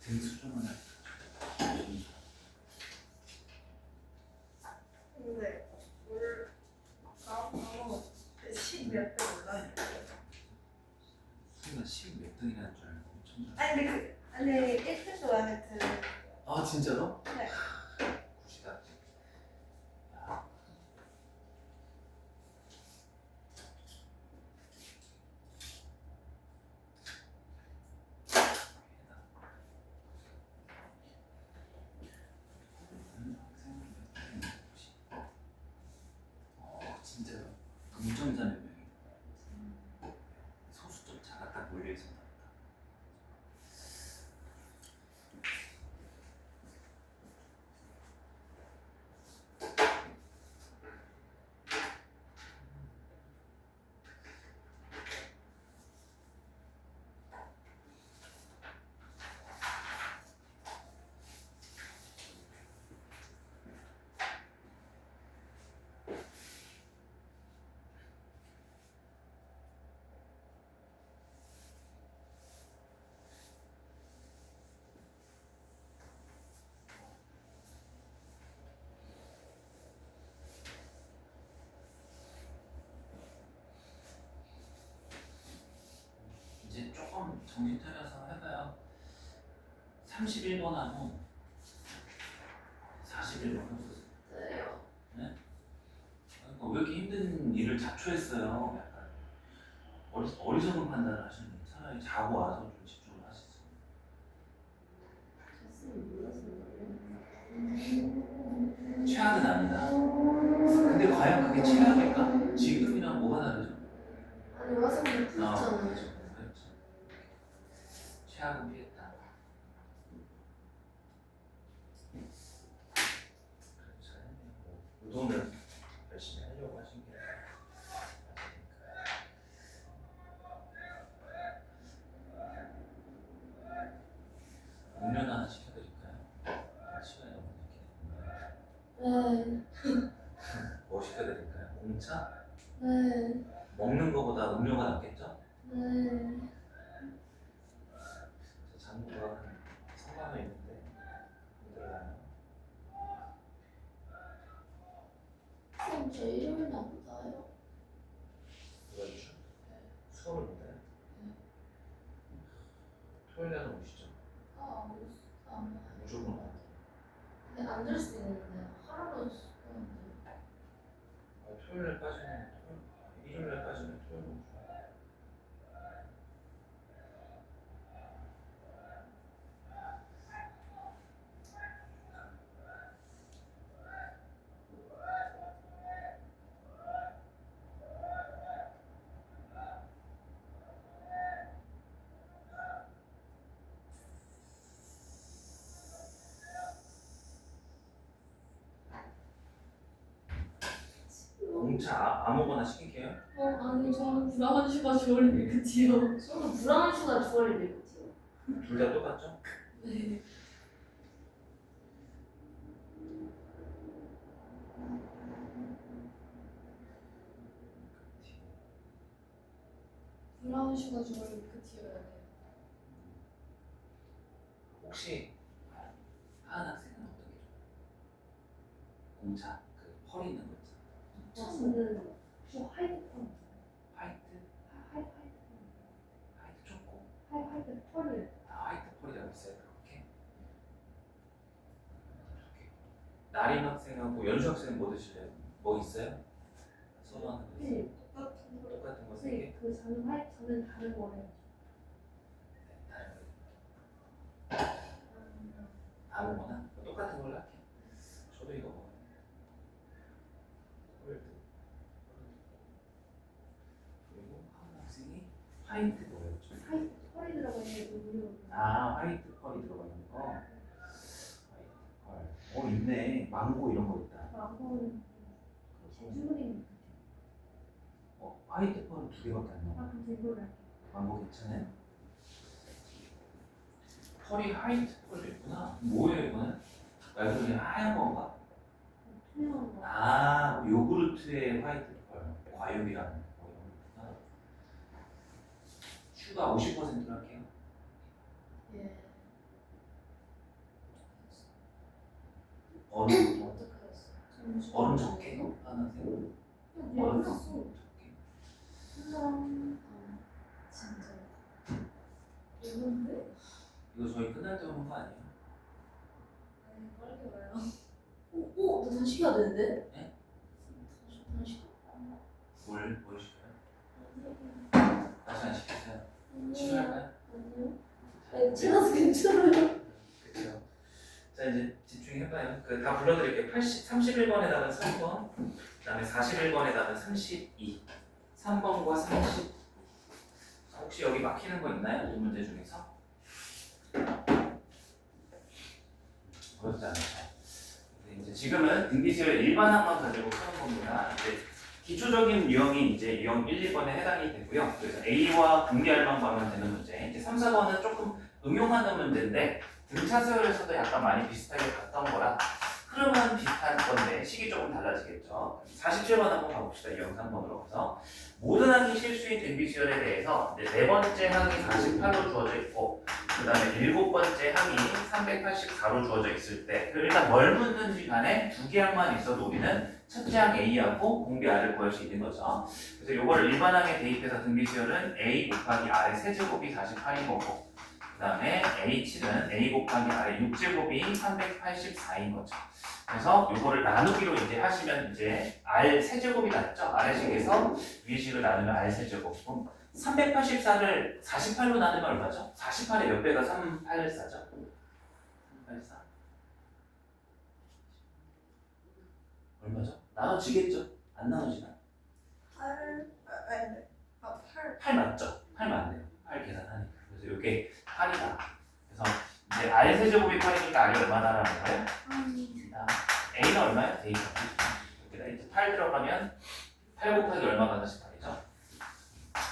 등수 좀 하나. 근데 올 까먹었어. 10몇 등 올랐는데. 순간 10몇 등이라는 줄 알고 엄청 잘. 아니 1등도 안 했지. 아 진짜로? 네. 굿이다. 야. 진짜요? 동점자 몇 명이? 소수점차가 딱 몰려 있었나 보다. 이제 조금 정신 차려서 해봐요. 31번 하고 41번 하고. 네요. 그러니까 왜 이렇게 힘든 일을 자초했어요? 약간 어리석은 판단을 하시는 거예요. 차라리 자고 와서 좀 집중을 하시죠. 잤으면 최악은 아니다. 근데 과연 그게 최악일까? 지금이랑 뭐가 다르죠? 아니 와서 그냥 그렇죠. 풀었잖아요. 그렇죠. 최악은 피했다. 그렇죠. 뭐 의도는 열심히 하려고 하신 게 맞으니까. 음료는 하나 시켜드릴까요? 시간이 너무 늦게 됐는데. 네. 뭐 시켜드릴까요? 공차? 네. 먹는 거보다 음료가 낫겠죠? 네. 저 잔고가 한 3만 원 있는데 힘들어요. 쌤, 저 일요일 날 못 와요. 누가 주죠? 수업을 못 해요? 토요일 날은 오시죠? 아, 안 와요. 무조건 와요. 근데 안 될 수 있는데 하루는 쉬는데. 토요일 날 빠지면 일요일 날 빠지면 토요일 오죠. 공차 아무거나 시킬게요. 아니 저는 불안한 슈가 주얼리 밀크티요. 저는 불안한 슈가 주얼리 밀크티요. 둘 다 똑같죠? 네. 브라운 슈가 주얼리 밀크티여야 돼요. 혹시 하은 학생은 어떤 게 좋아요? 공차 그 펄 있는 거 있잖아. 저는 화이트 펄 화이트? 화이트 화이트 초코? 화이트 펄을 화이트 펄이라고 있어요 그렇게? 나림 학생하고 연수 학생은 뭐 드실래요? 뭐 있어요? 선호하는 거 있어요? 똑같은 거. 똑같은 거 3개? 그 저는 화이트 저는 다른 거래요. 다른 거 아무거나? 똑같은 걸로 할게요. 저도 이거 먹어요. 홀드. 그리고 한 학생이 화이트 뭐였죠? 화이트 펄이 들어가 있는 음료. 아 화이트 펄이 들어가 있는 거. 화이트 펄. 있네. 망고 화이트 펄은 2개밖에 안 나와. 그럼 이걸로 할게. 뭐 괜찮아요? 펄이 화이트 펄도 있구나. 뭐예요 이거는? 말 그대로 그냥 하얀 건가? 투명한 거. 아, 요구르트의 화이트 펄. 과육이라는 거구나. 슈가 50%로 할게요. 예. 얼음 어떻게 했어? 얼음 적게 하나세요. 얼음 났어. 적게. 진짜. 이건데? 이거 저희 끝날 때 오는 거 아니에요? 아니 빨리 와요. 오, 나 다시 해야 되는데? 네? 다시. 뭘 시켜요? 다시 안 시켰어요. 치료할까요? 아니요. 아니 지나서 괜찮아요. 그렇죠. 자 이제 집중해봐요. 그 다 불러드릴게요. 31번에다가 3번, 그다음에 41번에다가 32, 3번과 30. 혹시 여기 막히는 거 있나요? 이 문제 중에서? 어렵지 않아요. 이제 지금은 등비수열 일반항만 가지고 푸는 겁니다. 이제 기초적인 유형이 이제 유형 1, 2번에 해당이 되고요. 그래서 A와 등비알만 구하면 되는 문제. 이제 3, 4번은 조금 응용하는 문제인데 등차수열에서도 약간 많이 비슷하게 봤던 거라 흐름은 비슷한 건데 식이 조금 달라지겠죠. 47번 한번 가봅시다. 이 영상 번호로 가서 모든 항이 실수인 등비수열에 대해서 이제 네 번째 항이 48로 주어져 있고 그 다음에 일곱 번째 항이 384로 주어져 있을 때 일단 뭘 묻는지 간에 두 개 항만 있어도 우리는 첫째 항 A하고 공비 R을 구할 수 있는 거죠. 그래서 이거를 일반항에 대입해서 등비수열은 A 곱하기 R의 세제곱이 48인 거고 그 다음에 H는 A 곱하기 R의 6제곱이 384인 거죠. 그래서 이거를 나누기로 이제 하시면 이제 R 세제곱이 났죠. 아래식에서 위식을 나누면 R 세제곱. 그럼 384를 48로 나누면 얼마죠? 48의 몇 배가 384죠? 384 얼마죠? 나눠지겠죠? 안 나눠지나? 8, 아니, 8. 8 맞죠? 8 맞네요. 8 계산하니까. 그래서 이게 8이다. 그래서 이제 R 세제곱이 8이니까 R이 얼마나라는 거예요? A는 얼마예요? A가 여기다 이제 8 들어가면 8 곱하기 얼마가 48이죠?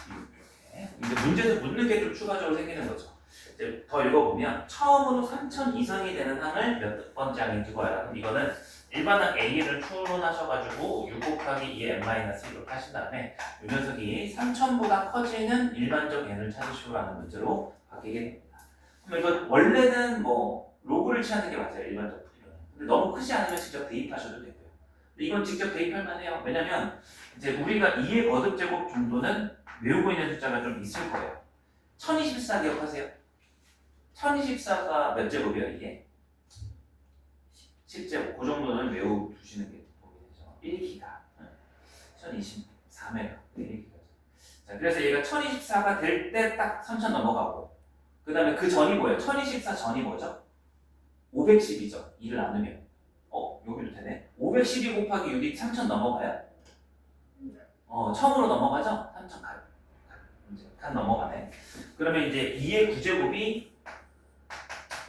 이렇게. 이제 문제에서 묻는 게 좀 추가적으로 생기는 거죠. 이제 더 읽어보면 처음으로 3000 이상이 되는 항을 몇 번째 항인지 구하라. 그럼 이거는 일반항 A를 추론하셔가지고 6 곱하기 2 n-1로 하신 다음에 이 녀석이 3000보다 커지는 일반적 n을 찾으시오라는 문제로 바뀌게 됩니다. 그럼 이거 원래는 뭐 로그를 취하는 게 맞아요. 일반적 풀이로는. 근데 너무 크지 않으면 직접 대입하셔도 되고요. 근데 이건 직접 대입할 만해요. 왜냐면 이제 우리가 2의 거듭제곱 정도는 외우고 있는 숫자가 좀 있을 거예요. 1024 기억하세요? 1024가 몇 제곱이에요 이게? 10제곱. 그 정도는 외워두시는 게 도움이 되죠. 1기가 1024메가 1기가. 자, 그래서 얘가 1024가 될 때 딱 3000 넘어가고 그 다음에 그 전이 뭐예요? 1024 전이 뭐죠? 512죠. 2를 나누면 여기도 되네. 512 곱하기 6이 3000 넘어가요? 처음으로 넘어가죠? 3000 간 넘어가네. 그러면 이제 2의 9제곱이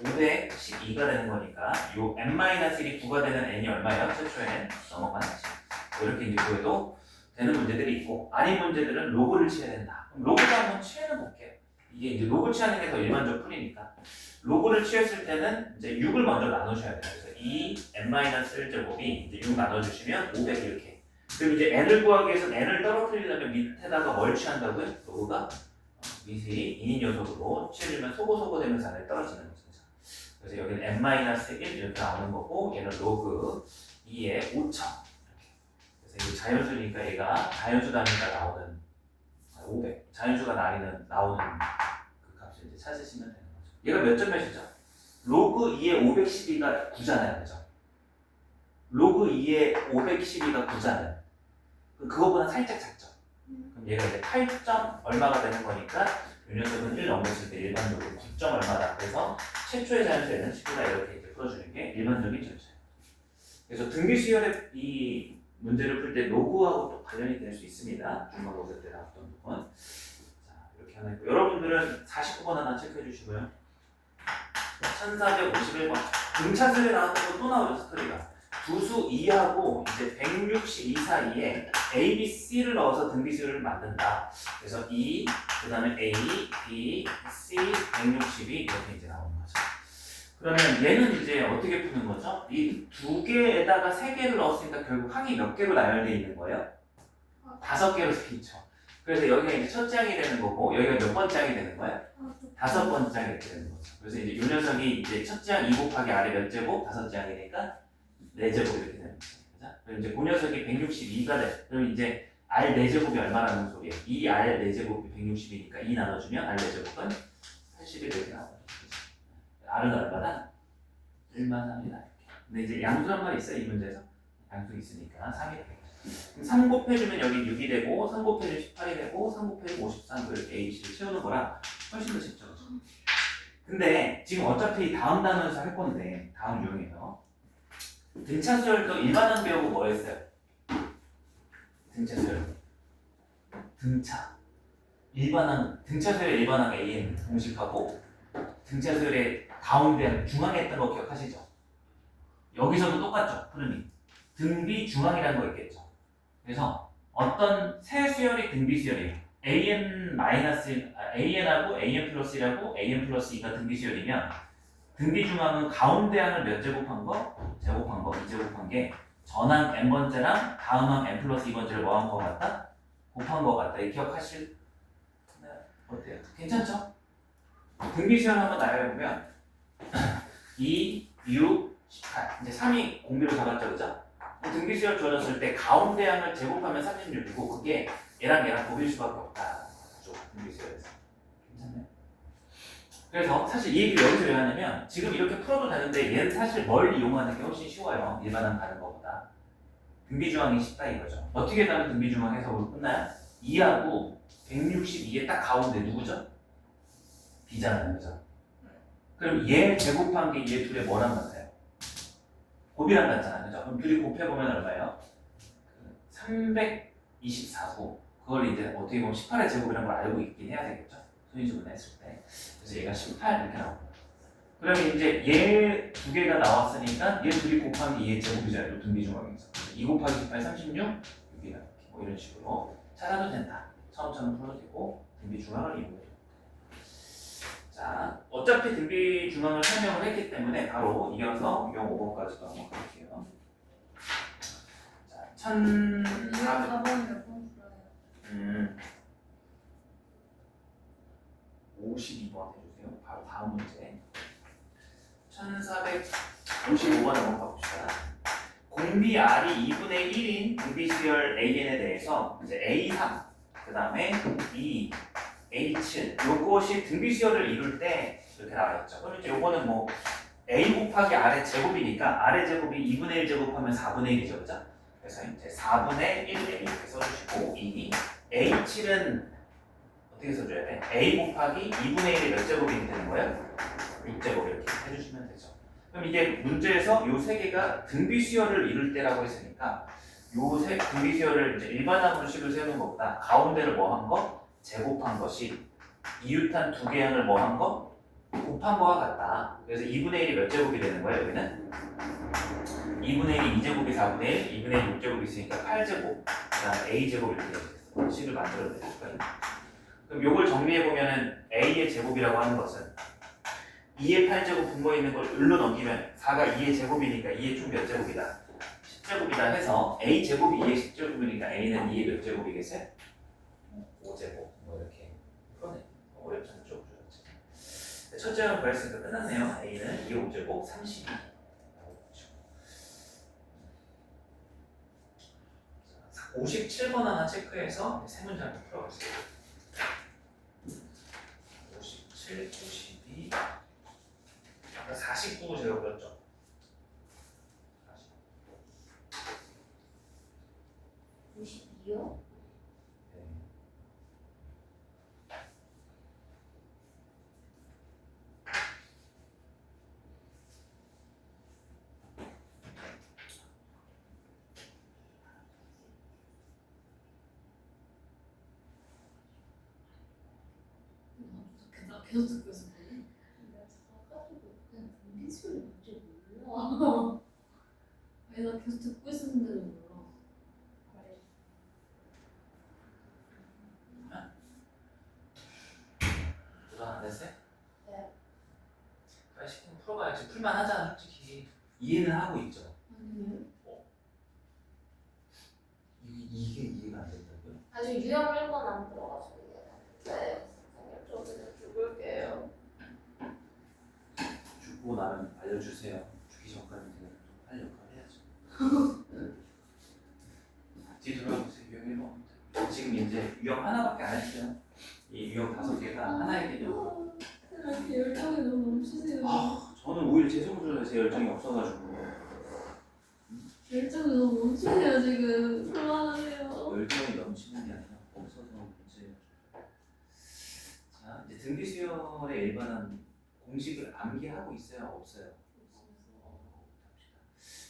512가 되는 거니까 요 n-1이 9가 되는 n이 얼마예요? 최초에는 넘어가는 식. 이렇게 이제 구해도 되는 문제들이 있고 아닌 문제들은 로그를 취해야 된다. 그럼 로그도 한번 취해는 볼게요. 이게 이제 로그 취하는 게 더 일반적 풀이니까 로그를 취했을 때는 이제 6을 먼저 나누셔야 돼요. 그래서 2 n-1제곱이 이제 6 나눠주시면 500 이렇게. 그럼 이제 n을 구하기 위해서 n을 떨어뜨리려면 밑에다가 뭘 취한다고요? 로그가 밑이 인인 녀석으로 취해주면 소고소고 되면서 안에 떨어지는 거죠. 그래서 여기는 n-1 이렇게 나오는 거고 얘는 로그 2의 5000 이렇게. 그래서 이게 자연수니까 얘가 자연수 단위가 나오는 500 자연수가 나오는 그 값을 이제 찾으시면 되는 거죠. 얘가 몇 점 몇이죠? 로그 2의 512가 9잖아요, 그죠? 로그 2의 512가 9잖아요. 그거보다 살짝 작죠. 그럼 얘가 이제 8점 얼마가 되는 거니까 이 녀석은 1 넘겼을 때 일반적으로 9점 얼마다. 그래서 최초의 자연수에는 10이다 이렇게 이제 풀어주는 게 일반적인 절차예요. 그래서 등비수열의 이 문제를 풀 때 로그하고 또 관련이 될 수 있습니다. 중간고사 때 나왔던 부분. 자, 이렇게 하나 있고 여러분들은 49번 하나 체크해 주시고요. 1451번 등차수에 나왔던 거 또 나오죠, 스토리가. 두수 2하고 이제 162 사이에 A, B, C를 넣어서 등비수열을 만든다. 그래서 2, 그 다음에 A, B, C, 162 이렇게 이제 나오는 거죠. 그러면 얘는 이제 어떻게 푸는 거죠? 이 두 개에다가 세 개를 넣었으니까 결국 항이 몇 개로 나열되어 있는 거예요? 5개로 돼 있죠. 그래서 여기가 이제 첫째 항이 되는 거고 여기가 몇 번째 항이 되는 거예요? 5번째 항이 되는 거죠. 그래서 이제 이 녀석이 이제 첫째 항 2 곱하기 R의 몇 제곱? 5째 항이니까 4제곱 이렇게 되는 거죠. 그죠? 그럼 이제 그 녀석이 162가 돼. 그럼 이제 R 4제곱이 얼마라는 소리예요? 2R 4제곱이 160이니까 2 나눠주면 R 4제곱은 81 이렇게 나오는 거죠. R은 얼마나? 1만 3이다 이렇게. 근데 이제 양수란 말이 있어요 이 문제에서. 양수 있으니까 3이 되겠죠. 3 곱해주면 여기 6이 되고 3 곱해주면 18이 되고 3 곱해주면 53 이렇게 ABC를 채우는 거라 훨씬 더 쉽죠. 그죠? 근데 지금 어차피 다음 단원에서 할 건데 다음 유형에서 등차 수열도 일반항 배우고 뭐 했어요? 등차 수열. 등차. 일반항, 등차 수열 일반항 AN 공식하고 등차 수열의 가운데 중앙에 있던 거 기억하시죠? 여기서도 똑같죠, 흐름이. 등비 중앙이라는 거 있겠죠. 그래서 어떤 새 수열이 등비 수열이에요. AN하고 AN 플러스라고 AN 플러스 2가 등비 수열이면 등비 중앙은 가운데 항을 몇 제곱한 거? 제곱한 거, 2제곱한 게 전항 n번째랑 다음 항 n 플러스 2번째를 뭐 한 거 같다? 곱한 거 같다. 이 기억하실? 네. 어때요? 괜찮죠? 등비 수열 한번 나열해보면 2, 6, 18 이제 3이 공비로 잡았죠, 그죠? 등비 수열 주어졌을 때 가운데 항을 제곱하면 36이고 그게 얘랑 곱일 수밖에 없다. 그죠? 등비 수열에서. 괜찮나요? 그래서 사실 이 얘기를 여기서 왜 하냐면 지금 이렇게 풀어도 되는데 얘는 사실 뭘 이용하는 게 훨씬 쉬워요. 일반항 가는 것보다. 등비중항이 쉽다 이거죠. 어떻게 가면 등비중항 해석으로 끝나요? 2하고 162의 딱 가운데 누구죠? B잖아요. 그죠? 그럼 얘 제곱한 게 얘 둘의 뭐랑 같아요? 곱이랑 같잖아요. 그죠? 그럼 둘이 곱해보면 얼마예요? 324고 그걸 이제 어떻게 보면 18의 제곱이라는 걸 알고 있긴 해야 되겠죠? 소인수분 했을 때. 그래서 얘가 18 이렇게 나옵니다. 그러면 이제 얘 두 개가 나왔으니까 얘 둘이 곱한 게 얘 제곱이잖아요. 등비중항에서. 2 곱하기 18, 36, 6이다. 이렇게 뭐 이런 식으로 찾아도 된다. 처음처럼 풀어도 되고 등비중항을 이용해도 됩니다. 자, 어차피 등비중항을 설명을 했기 때문에 바로 이어서 유형 5번까지도 한번 갈게요. 자, 1400. 4번 몇번 풀어요? 52번 해주세요. 바로 다음 문제. 1455번 한번 가봅시다. 공비 R이 2분의 1인 등비수열 AN에 대해서 이제 A3, 그 다음에 E, H 요것이 등비수열을 이룰 때 이렇게 나와있죠. 그럼 이제 요거는 뭐 A 곱하기 R의 제곱이니까 R의 제곱이 2분의 1 제곱하면 4분의 1이죠. 그죠? 그래서 이제 4분의 1 A 이렇게 써주시고 E, H는 어떻게 써줘야 돼? A 곱하기 2분의 1이 몇 제곱이 되는 거예요? 6제곱 이렇게 해주시면 되죠. 그럼 이게 문제에서 요 세 개가 등비수열을 이룰 때라고 했으니까 요 세 등비수열을 이제 일반항 분식을 세우는 것보다 가운데를 뭐 한 거? 제곱한 것이 이웃한 두 개 항을 뭐 한 거? 곱한 거와 같다. 그래서 2분의 1이 몇 제곱이 되는 거예요? 여기는? 2분의 1이 2제곱이 4분의 1, 2분의 1이 6제곱이 있으니까 8제곱, 그 다음 A제곱 이렇게 되겠어. 식을 만들어낼 수가 있는 거예요. 그럼 요걸 정리해보면은 A의 제곱이라고 하는 것은 2의 8제곱 분모에 있는 걸 을로 넘기면 4가 2의 제곱이니까 2의 총 몇 제곱이다? 10제곱이다 해서 A 제곱이 2의 10제곱이니까 A는 2의 몇 제곱이겠어요? 5제곱 뭐 이렇게 풀어내. 어렵지 않죠? 첫째는 구했으니까 끝났네요. A는 2의 5제곱 32. 57번 하나 체크해서 세 문장을 풀어보세요. 57, 52 아까 49 제가 그렸죠? 52요? 네. 나 계속 듣고 있어. 내가 사가지고 그냥 등비수를 뭔지 몰라. 아니 나 내가 계속 듣고 있었는데도 몰라. 그래. 도전 안 했어요? 네. 빨리 시키면 풀어봐야지. 풀만 하잖아 솔직히. 이해는 하고 있죠. 아니요. 이게 이해가 안 된다고요? 아직 유형 1번 안 들어가지고 네. 저 그냥 죽을게요. 죽고 나면 알려주세요. 죽기 전까지 제가 좀 할 역할을 해야죠. 뒤에 돌아보세요. 유형 1번. 지금 이제 유형 하나밖에 안 했어요. 이 유형 5개가 하나의 개념. 이렇게 열정이 너무 넘치세요. 저는 오히려 재수문제에 제 열정이 없어가지고 열정이 너무 넘치세요 지금. 그만하세요. 열정이 넘치는 게 아니라 없어서 문제예요. 자, 이제 등비 수열의 일반은 공식을 암기하고 있어요, 없어요?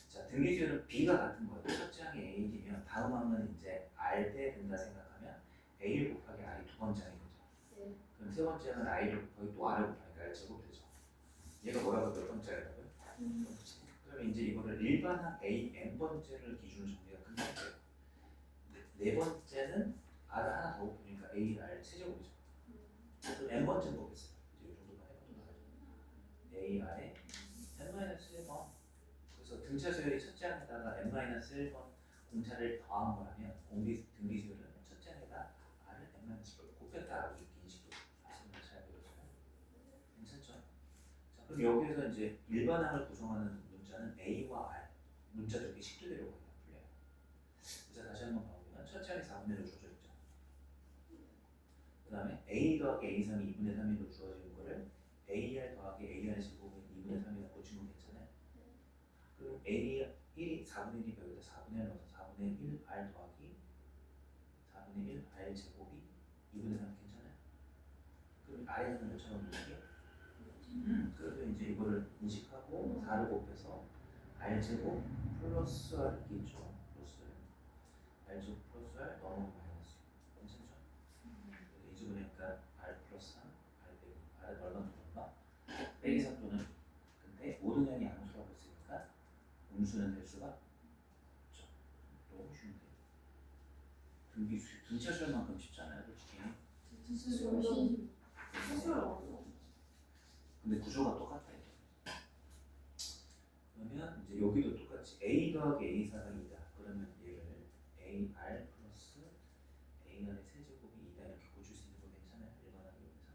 자, 등비 수열은 B가 같은 거예요. 첫째 항이 A이면 다음 항은 이제 R 대 된다 생각하면 A를 곱하기 R이 두 번째 항이 되죠. 네. 그럼 세 번째 항은 I를 곱하기 또 R을 곱하니까 R 제곱 되죠. 얘가 뭐라고 몇 번째라고요? 그러면 이제 이거를 일반항 A n 번째를 기준으로 정리가 끝날게요. 네 번째는 R을 하나 더 곱하니까 A R 세제곱이죠. 그럼 n 번째는 뭐겠어요? 이제 이 정도만 해봐도 나아요. A R에 n-1번. 그래서 등차 수열이 첫째 항에다가 n-1번 공차를 더한 거라면 등비 수열은 첫째 항에다 R을 n-1번 곱했다라고 이렇게 인식도 하시면 잘 되거든요. 괜찮죠? 자, 그럼 여기에서 이제 일반항을 구성하는 문자는 A와 R 문자 두 개 식두개로 거의 다 풀려요. 자, 다시 한번 봐보면 첫째 항이 4분의 1로 주어져 있죠. 그 다음에 A 더하기 A 3이 2분의 3으로 주어진 거를 AR 더하기 AR의 제곱은 2분의 3이라고 고치면 괜찮아요? 그럼 A 1이 4분의 1이니까 여기다 4분의 1 넣어서 4분의 1 R 더하기 4분의 1 R 제곱이 2분의 3 괜찮아요? 그럼 R에는 몇 처럼 넣을게요? 그래서 이제 이거를 인식하고 4를 곱해서 R 제곱 플러스 R 있겠죠? 플러스 R 제곱 플러스 R 넘어가면 마이너스 괜찮죠? 이 집으니까 R 플러스 3 R 빼기 R은 얼마? 빼기 3 또는 근데 모든 양이 양수라고 했으니까 음수는 될 수가 없죠. 너무 쉬운데 등차 수열만큼 쉽잖아요 솔직히. 근데 구조가 똑같아요. 그러면 이제 여기도 똑같이 A 더하기 A 4가 2다. 그러면 얘를 AR 플러스 AR의 세제곱이 2다 이렇게 고칠 수 있는 거 괜찮아요? 일반하게 여기서.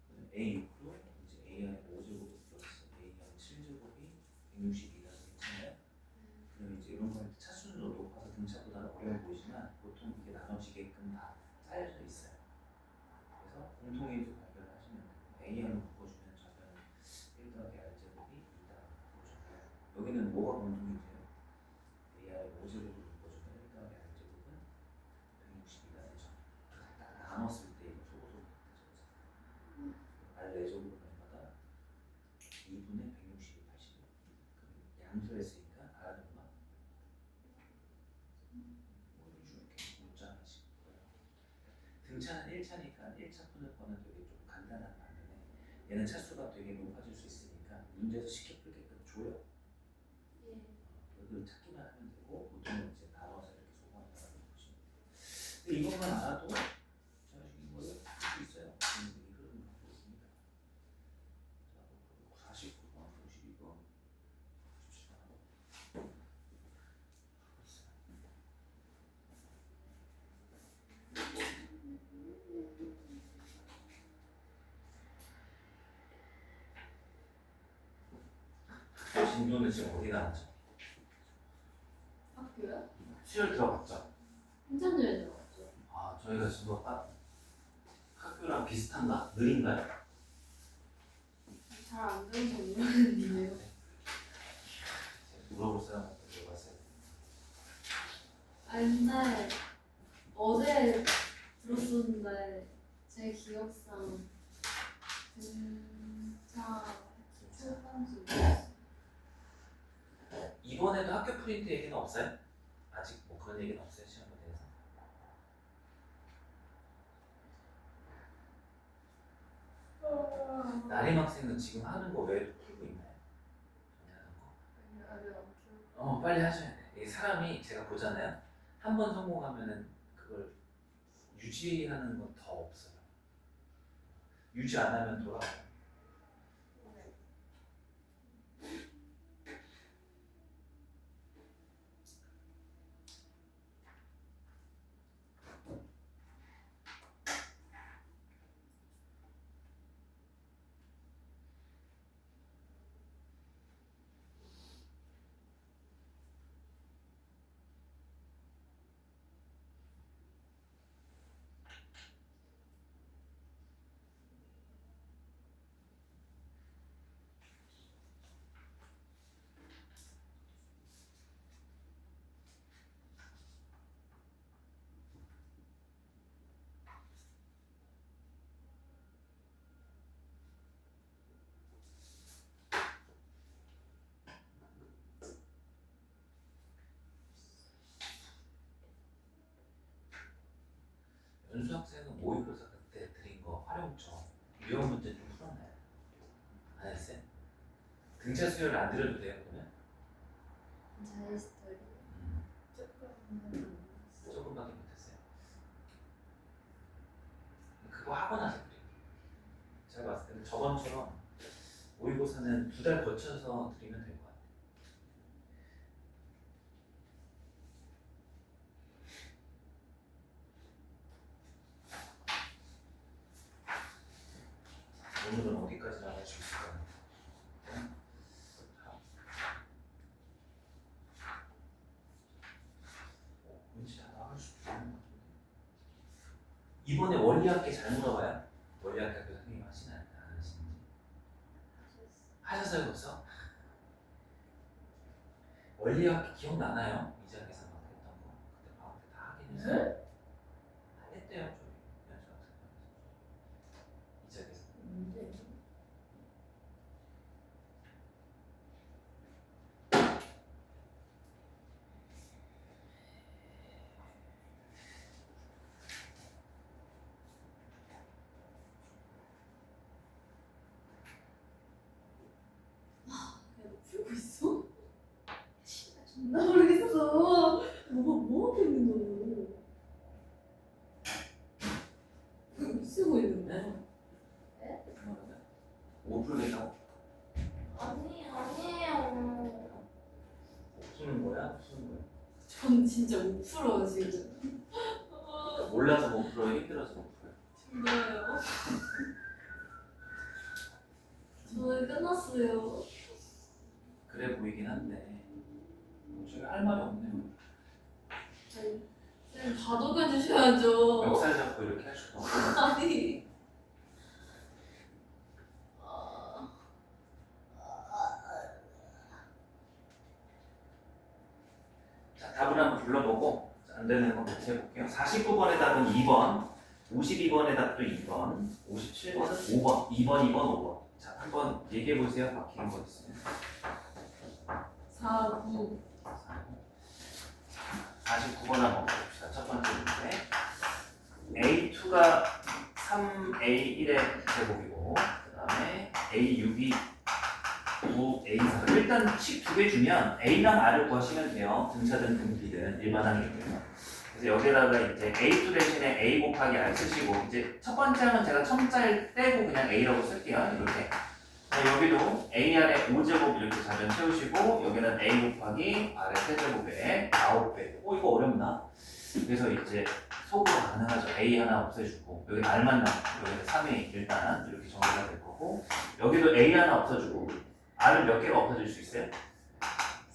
그럼 A6로 이제 AR의 5제곱이 플러스 AR의 7제곱이 162다. 괜찮아요? 그럼 이제 이런 걸 차수는 높아서 등차보다는 어려워 보이지만 보통 이게 나눠지게끔 다 짜여져 있어요. 그래서 공통의 수 발견을 하시면 돼요. A하고 묶어주면 좌변은 1 더하기 R 제곱이 2다. 여기는 뭐가 공통이세요? AR의 5제곱을 묶어주면 1 더하기 R 제곱은 162다 되죠. 딱 나눴을 때 이거 소고소 되죠. R 4제곱은 얼마다? 2분의 162, 80. 그럼 양수했으니까 R은 얼마? 이렇게 문자 하나씩 거예요. 등차는 1차니까 1차 푸는 거는 되게 좀 간단한 반면에 얘는 차수가 되게 높아질 수 있으니까 문제에서 쉽게 풀게끔 줘요. 그걸 찾기만 하면 되고 보통은 이제 나눠서 이렇게 소거한다고 보시면 돼요. 근데 이것만 알아도 자식이 뭐예요? 풀 수 있어요. 이 흐름을 갖고 있습니다. 자, 49번, 52번, 97번. 진도는 지금 어디 나왔죠? 학교요? 수열 들어갔죠? 한참전에 들어갔죠. 아, 저희가 진도가 학교랑 비슷한가? 느린가요? 잘 안 들어서 모르겠는데요. 물어볼 사람한테 물어봤어요. 아 근데 어제 들었었는데 제 기억상 등차 초반수 이번에도 학교 프린트 얘기는 없어요? 아직 뭐 그런 얘기는 없어요? 시험에 대해서? 나림 학생은 지금 하는 거 외에도 풀고 있나요? 전에 하는 거? 아니 안 키울 어? 빨리 하셔야 돼. 이 사람이 제가 보잖아요. 한 번 성공하면은 그걸 유지하는 건 더 없어요. 유지 안 하면 돌아와요. 연수 학생은 모의고사 그때 드린 거 활용점 유형 문제 좀 풀었나요? 안 했어요? 등차 수열을 안 드려도 돼요 그러면? 자이스토리 조금밖에 못했어요. 그거 하고 나서 드릴게요. 제가 봤을 때는 저번처럼 모의고사는 2달 거쳐서 드리면 될 것 같아요. 오늘은 어디까지 나갈 수 있을까요? 왠지 다 나갈 수 있는 것 같은데. 이번에 원리학계 잘 물어봐요. 원리학교 선생님 하시나요? 안 하시는지. 하셨어요 벌써? 원리학계 기억나나요? 이장에서 막 했던 거. 그때 방학 때 다 하긴 했어요. 다 했대요 저희. 연수 학생. 이장에서. 풀고 있어? 존나 모르겠어. 뭐 하고 있는 거야? 쓰고 있는데. 못 풀겠다고? 아니에요. 푸는 거야? 푸는 거야? 전 진짜 못 풀어요 지금. 몰라서 못 풀어요? 힘들어서 못 풀어요? 힘들어요. 저는 끝났어요. 그래 보이긴 한데 저희가 할 말이 없네요. 쌤 다독여 주셔야죠. 멱살 잡고 이렇게 할 수도 없고. 아니. 자, 답을 한번 불러보고 안 되는 거 같이 해볼게요. 49번의 답은 2번, 52번의 답도 2번, 57번은 5번, 2번, 2번, 5번. 자, 한번 얘기해 보세요. 바뀌는 거 있으면. 4, 9. 49번 한번 봅시다. 첫 번째 문제. A2가 3A1의 제곱이고, 그 다음에 A6이 9A4. 일단 식 2개 주면 A랑 R을 구하시면 돼요. 등차든 등비든 일반항이고요. 그래서 여기다가 이제 A2 대신에 A 곱하기 R 쓰시고, 이제 첫 번째 하면 제가 첨자를 떼고 그냥 A라고 쓸게요. 이렇게. 여기도 AR의 5제곱 이렇게 자변 채우시고, 여기는 A 곱하기 R의 세제곱에 9배. 이거 어렵나? 그래서 이제 속으로 가능하죠. A 하나 없애주고, 여기 R만 남고, 여기는 3A 일단 이렇게 정리가 될 거고, 여기도 A 하나 없어주고, R을 몇 개가 없어질 수 있어요?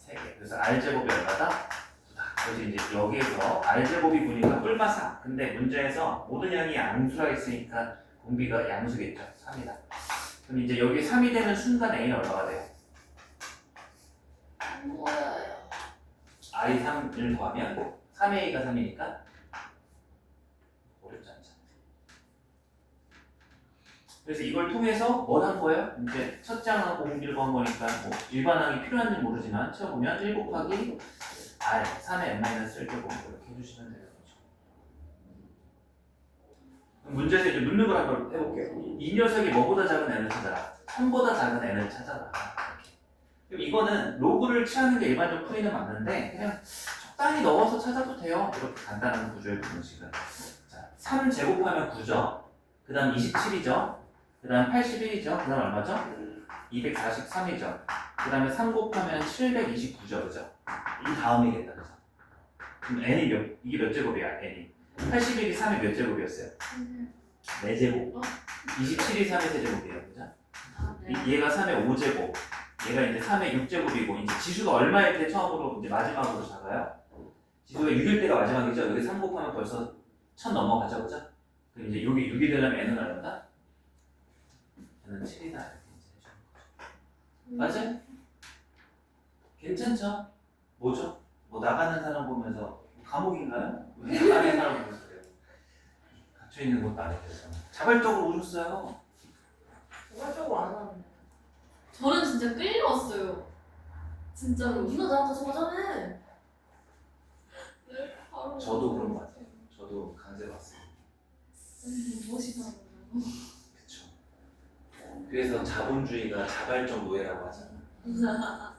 3개. 그래서 R제곱이 얼마다? 2다. 그래서 이제 여기에서 R제곱이 보니까 뿔마사. 근데 문제에서 모든 양이 양수라 했으니까 공비가 양수겠죠. 3이다. 그럼 이제 여기 3이 되는 순간 A는 얼마가 돼요? 뭐예요? I 3을 더하면 3A가 3이니까 어렵지 않죠. 그래서 이걸 통해서 뭘 한 거예요? 이제 첫 장하고 공비를 한 거니까 뭐 일반항이 필요한지 모르지만 채워보면 1 곱하기 R 3의 n-1제곱 이렇게 해주시면 되는 거죠. 그럼 문제에서 이제 묻는 걸 한번 해볼게요. 이 녀석이 뭐보다 작은 n을 찾아라. 3보다 작은 n을 찾아라. 이렇게. 그럼 이거는 로그를 취하는 게 일반적 풀이는 맞는데 그냥 적당히 넣어서 찾아도 돼요. 이렇게 간단한 구조의 분식은. 자, 3 제곱하면 9죠. 그 다음 27이죠. 그 다음 81이죠. 그 다음 얼마죠? 243이죠. 그 다음에 3 곱하면 729죠. 그죠? 이 다음이겠다. 그죠? 그럼 이게 몇 제곱이야? n이. 81이 3이 몇 제곱이었어요? 4제곱. 27이 3의 세제곱이에요. 그죠? 아, 네. 얘가 3의 5제곱. 얘가 이제 3의 6제곱이고 이제 지수가 얼마일 때 처음으로 이제 마지막으로 작아요? 지수가 6일 때가 마지막이죠. 여기 3 곱하면 벌써 1000 넘어가죠. 그죠? 그럼 이제 여기 6이 되려면 n은 얼마다? n은 7이다. 이렇게 이제 맞아요? 괜찮죠? 뭐죠? 뭐 나가는 사람 보면서 감옥인가요? 왜 나가는 사람 보면서 그래요? 갇혀있는 것도 아니고 자발적으로 오셨어요. 자발적으로 안 하는데. 저는 진짜 끌려왔어요. 진짜로. 누나 나한테 저자네. 네, 바로. 저도 그런 것 같아요. 저도 강제로 왔어요. 멋있잖아요. 그쵸. 그래서 자본주의가 자발적 노예라고 하잖아.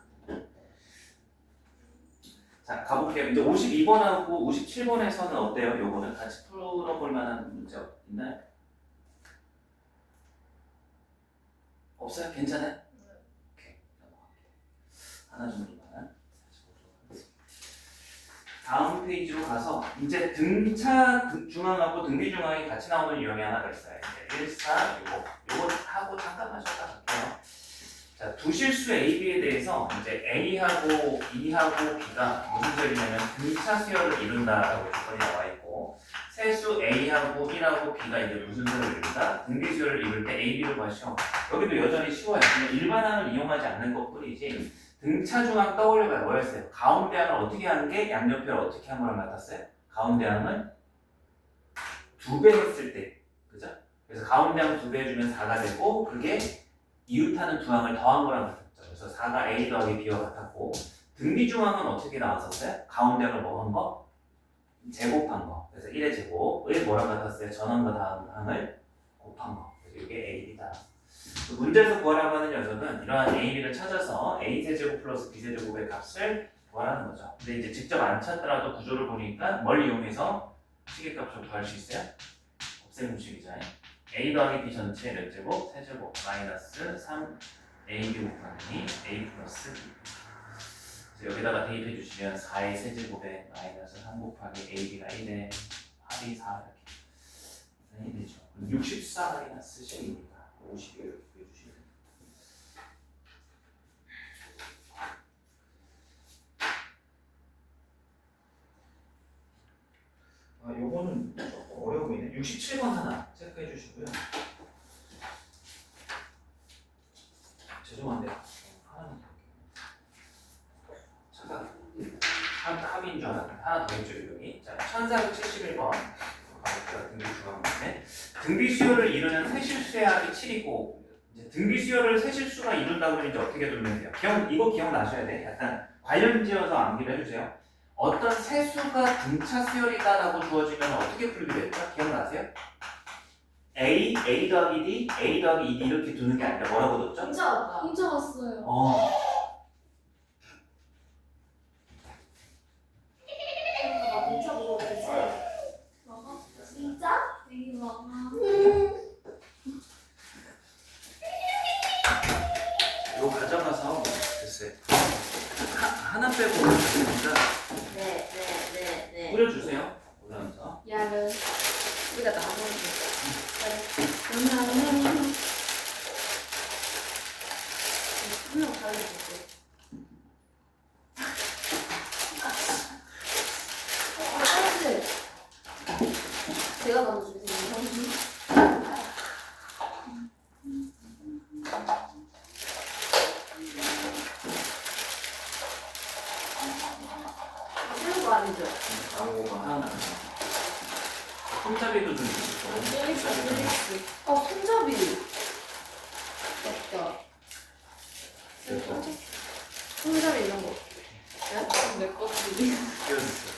자, 가볼게요. 이제 52번하고 57번에서는 어때요? 요거는 같이 풀어볼 만한 문제 있나요? 없어요? 괜찮아요? 오케이. 넘어갈게요. 하나 정도만 다시 보도록 하겠습니다. 다음 페이지로 가서 이제 등차 중앙하고 등비 중앙이 같이 나오는 유형이 하나가 있어요. 1, 4, 요거 하고 잠깐만 쉬었다 갈게요. 자, 두 실수 A, B에 대해서 이제 A하고 E하고 B가 무슨 소리냐면 등차 수열을 이룬다라고 조건이 나와 있고 세수 A하고 1하고 B가 이제 무슨 수열을 이룬다? 등비 수열을 이룰 때 A, B를 구하시오. 여기도 여전히 쉬워요. 그냥 일반항을 이용하지 않는 것뿐이지 등차 중앙 떠올려봐요. 뭐였어요? 가운데 항을 어떻게 하는 게 양옆을 어떻게 한 거랑 같았어요? 가운데 항을 2배 했을 때, 그죠? 그래서 가운데 항 2배 해주면 4가 되고 그게 이웃하는 두 항을 더한 거랑 같았죠. 그래서 4가 A 더하기 B와 같았고 등비 중항은 어떻게 나왔었어요? 가운데 항을 뭐 한 거? 제곱한 거. 그래서 1의 제곱을 뭐랑 같았어요? 전항과 다음 항을 곱한 거. 그래서 이게 A, B다. 문제에서 구하라고 하는 녀석은 이러한 A, B를 찾아서 A 세제곱 플러스 B 세제곱의 값을 구하라는 거죠. 근데 이제 직접 안 찾더라도 구조를 보니까 뭘 이용해서 시계값을 구할 수 있어요? 곱셈공식이잖아요. A 더하기 B 전체 몇 제곱? 세제곱 마이너스 3 AB 곱하기 A 플러스 B. 그래서 여기다가 대입해 주시면 4의 세제곱에 마이너스 3 곱하기 AB가 1에 합이 4 이렇게 되죠. 64 마이너스 10입니다. 50을 이렇게 해주시면 됩니다. 요거는 조금 어려워 보이네. 67번 하나 체크해 주시고요. 죄송한데 하나만 더 잠깐 합인 줄 알았는데 하나 더 있죠 여기. 자, 1471번 가볼게요. 등비 중앙문제. 등비 수열을 이루는 세실수의 합이 7이고 이제 등비 수열을 세실수가 이룬다고 하면 이제 어떻게 돌면 돼요? 이거 기억나셔야 돼. 약간 관련지어서 암기를 해주세요. 어떤 세수가 등차 수열이다라고 주어지면 어떻게 풀기로 했죠? 기억나세요? A, A 더하기 D, A 더하기 2D 이렇게 두는 게 아니라 뭐라고 뒀죠? 혼자 왔다. 혼자 왔어요. 나 문자 보고 되지? 막아? 진짜? 되게 막아. 이거 가져가서 글쎄 하나 빼고 진짜 네. 뿌려주세요. 올라가서 야를. 우리가 나눠서. 분명 잘해줄게. 사실 제가 나눠주겠습니다. 틀린 거 아니죠? 광고가 하나 손잡이도 좀 있고 손잡이. 맞다. 그래서 손잡이 이런 거. 내 거지. 끼워주세요.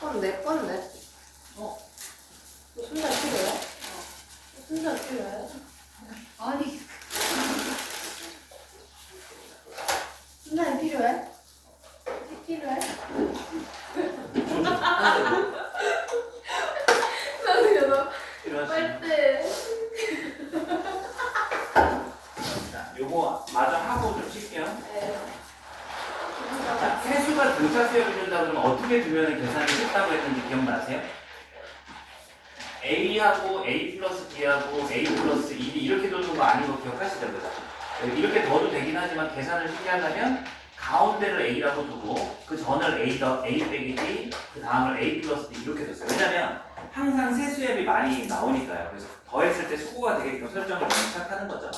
그럼 내 건데. 너 손잡이 필요해? 손잡이 필요해? 아니. 순간이 필요해? 필요해? 나는 여자 필요하시면 빨대. 자, 요거 마저 하고 좀 쉴게요. 네. 자, 세수가 등차수에 두는다 그러면 어떻게 두면 계산이 쉽다고 했는지 기억나세요? A하고 A 플러스 B하고 A 플러스 2B 이렇게 두는 거 아닌 거 기억하시죠? 그죠? 이렇게 넣어도 되긴 하지만 계산을 쉽게 하려면 가운데를 A라고 두고 그 전을 A 빼기 B 그 다음을 A 플러스 B 이렇게 뒀어요. 왜냐면 항상 세수압이 많이 나오니까요. 그래서 더했을 때 수고가 되게끔 설정을 너무 시작하는 거죠.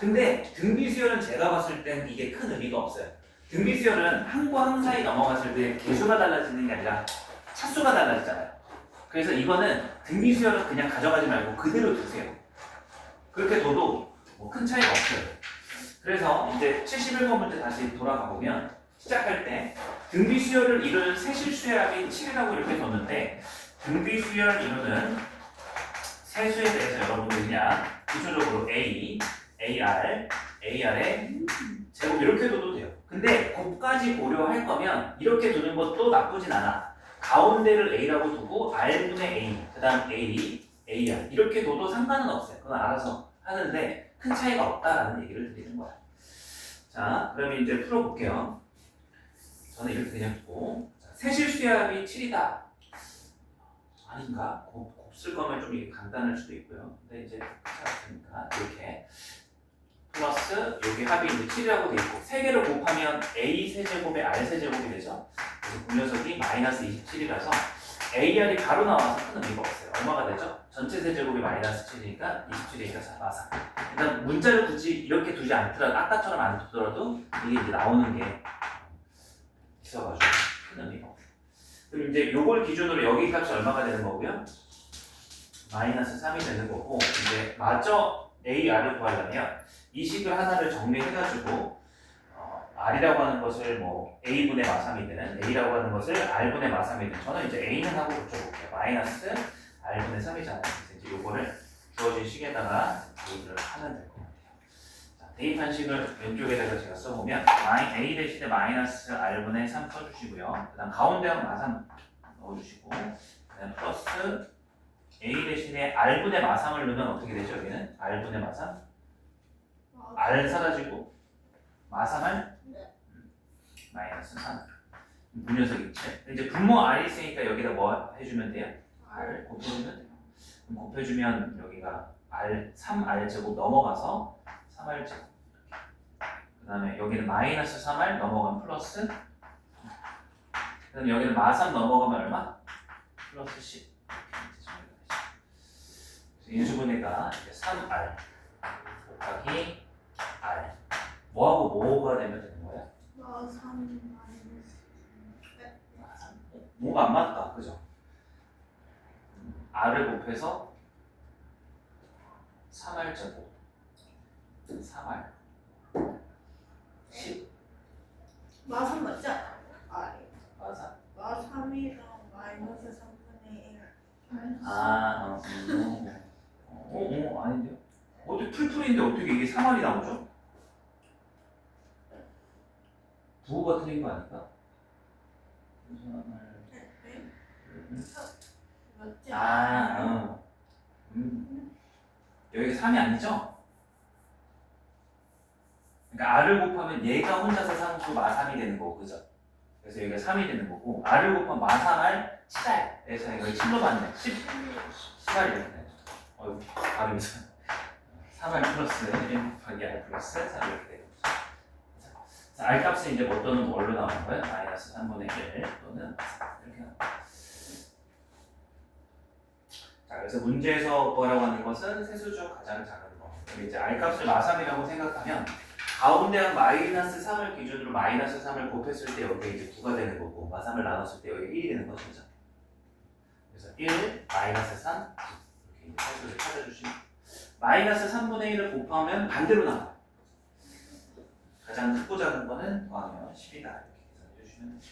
근데 등비수열은 제가 봤을 땐 이게 큰 의미가 없어요. 등비수열은 항과 항 사이 넘어갔을 때 개수가 달라지는 게 아니라 차수가 달라지잖아요. 그래서 이거는 등비수열은 그냥 가져가지 말고 그대로 두세요. 그렇게 둬도 뭐 큰 차이가 없어요. 그래서 이제 71번 문제 다시 돌아가 보면 시작할 때 등비수열을 이루는 세실수열합이 7이라고 이렇게 뒀는데 등비수열 이루는 세수에 대해서 여러분들 그냥 기초적으로 A, AR, AR의 제곱 이렇게 둬도 돼요. 근데 곱까지 고려할 거면 이렇게 두는 것도 나쁘진 않아. 가운데를 A라고 두고 R분의 A, 그 다음 A, AR 이렇게 둬도 상관은 없어요. 그건 알아서 하는데 큰 차이가 없다라는 얘기를 드리는 거야. 자, 그러면 이제 풀어볼게요. 저는 이렇게 그냥 두고 세실수압이 7이다. 아닌가? 곱쓸 거면 좀 이게 간단할 수도 있고요. 근데 이제 괜찮으니까 이렇게 플러스 여기 합이 이제 7이라고 돼 있고 3개를 곱하면 A 세제곱에 R 세제곱이 되죠. 그래서 그 녀석이 마이너스 27이라서 AR이 바로 나와서 큰 의미가 없어요. 얼마가 되죠? 전체 세제곱이 마이너스 7이니까 27이니까 마상. 일단 문자를 굳이 이렇게 두지 않더라도 아까처럼 안 두더라도 이게 이제 나오는 게 있어가지고 큰 의미가 없어요. 그럼 이제 요걸 기준으로 여기 값이 얼마가 되는 거고요? 마이너스 3이 되는 거고 이제 마저 AR을 구하려면 이 식을 하나를 정리해가지고 R이라고 하는 것을 뭐 A분의 마3이 되는 A라고 하는 것을 R분의 마3이 되는 저는 이제 A는 하고 붙여볼게요. 마이너스 R분의 3이잖아요. 그래서 이제 요거를 주어진 식에다가 대입을 하면 될 것 같아요. 자, 대입한 식을 왼쪽에다가 제가 써보면 A 대신에 마이너스 R분의 3 써주시고요. 그 다음 가운데랑 마3 넣어주시고 그 다음 플러스 A 대신에 R분의 마3을 넣으면 어떻게 되죠? 여기는 R분의 마3 R 사라지고 마3을 마이너스 3 분녀석이 7 이제 분모 R이 있으니까 여기다 뭐 해주면 돼요? R 곱해주면 돼요. 그럼 곱해주면 여기가 R 3R 제곱 넘어가서 3R 제곱 그 다음에 여기는 마이너스 3R 넘어가면 플러스 그 다음에 여기는 마3 넘어가면 얼마? 플러스 10 인수분해가 3R 곱하기 R 뭐하고 뭐가 되면 되는 거야? 뭐가 안 맞다, 그죠? R을 곱해서 3R 제곱 3R 10 마3 맞지 않아? 맞아. 마3이랑 마이너스 3분의 1. 아닌데요? 어떻게 풀풀인데 어떻게 이게 3R이 나오죠? 부호가 틀린 거 아닐까? 맞지? 여기가 3이 아니죠? 그러니까 R을 곱하면 얘가 혼자서 상수 마3이 되는 거고, 그죠? 그래서 여기가 3이 되는 거고, R을 곱하면 마3R 7R. 그래서 여기 7로 맞네. 10R 이렇게 되죠. 발음이 3R 플러스 1 곱하기 R 플러스 3 이렇게 되는 거죠. 자, R 값은 이제 뭐 또는 뭘로 나오는 거예요? 마이너스 3분의 1 또는 이렇게 나옵니다. 자, 그래서 문제에서 뭐라고 하는 것은 세수 중 가장 작은 거. 그럼 이제 R 값을 마3이라고 생각하면 가운데랑 마이너스 3을 기준으로 마이너스 3을 곱했을 때 여기 이제 9가 되는 거고 마3을 나눴을 때 여기 1이 되는 거죠. 그래서 1, 마이너스 3 이렇게 세수를 찾아주시면 마이너스 3분의 1을 곱하면 반대로 나와요. 가장 크고 작은 거는 더하면 10이다 이렇게 계산해 주시면 됩니다.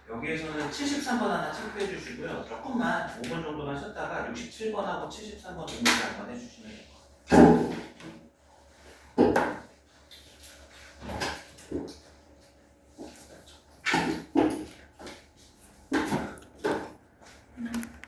여기에서는 73번 하나 체크해 주시고요. 조금만 5분 정도만 쉬었다가 67번하고 73번 동작 한번 해주시면 돼요. 자,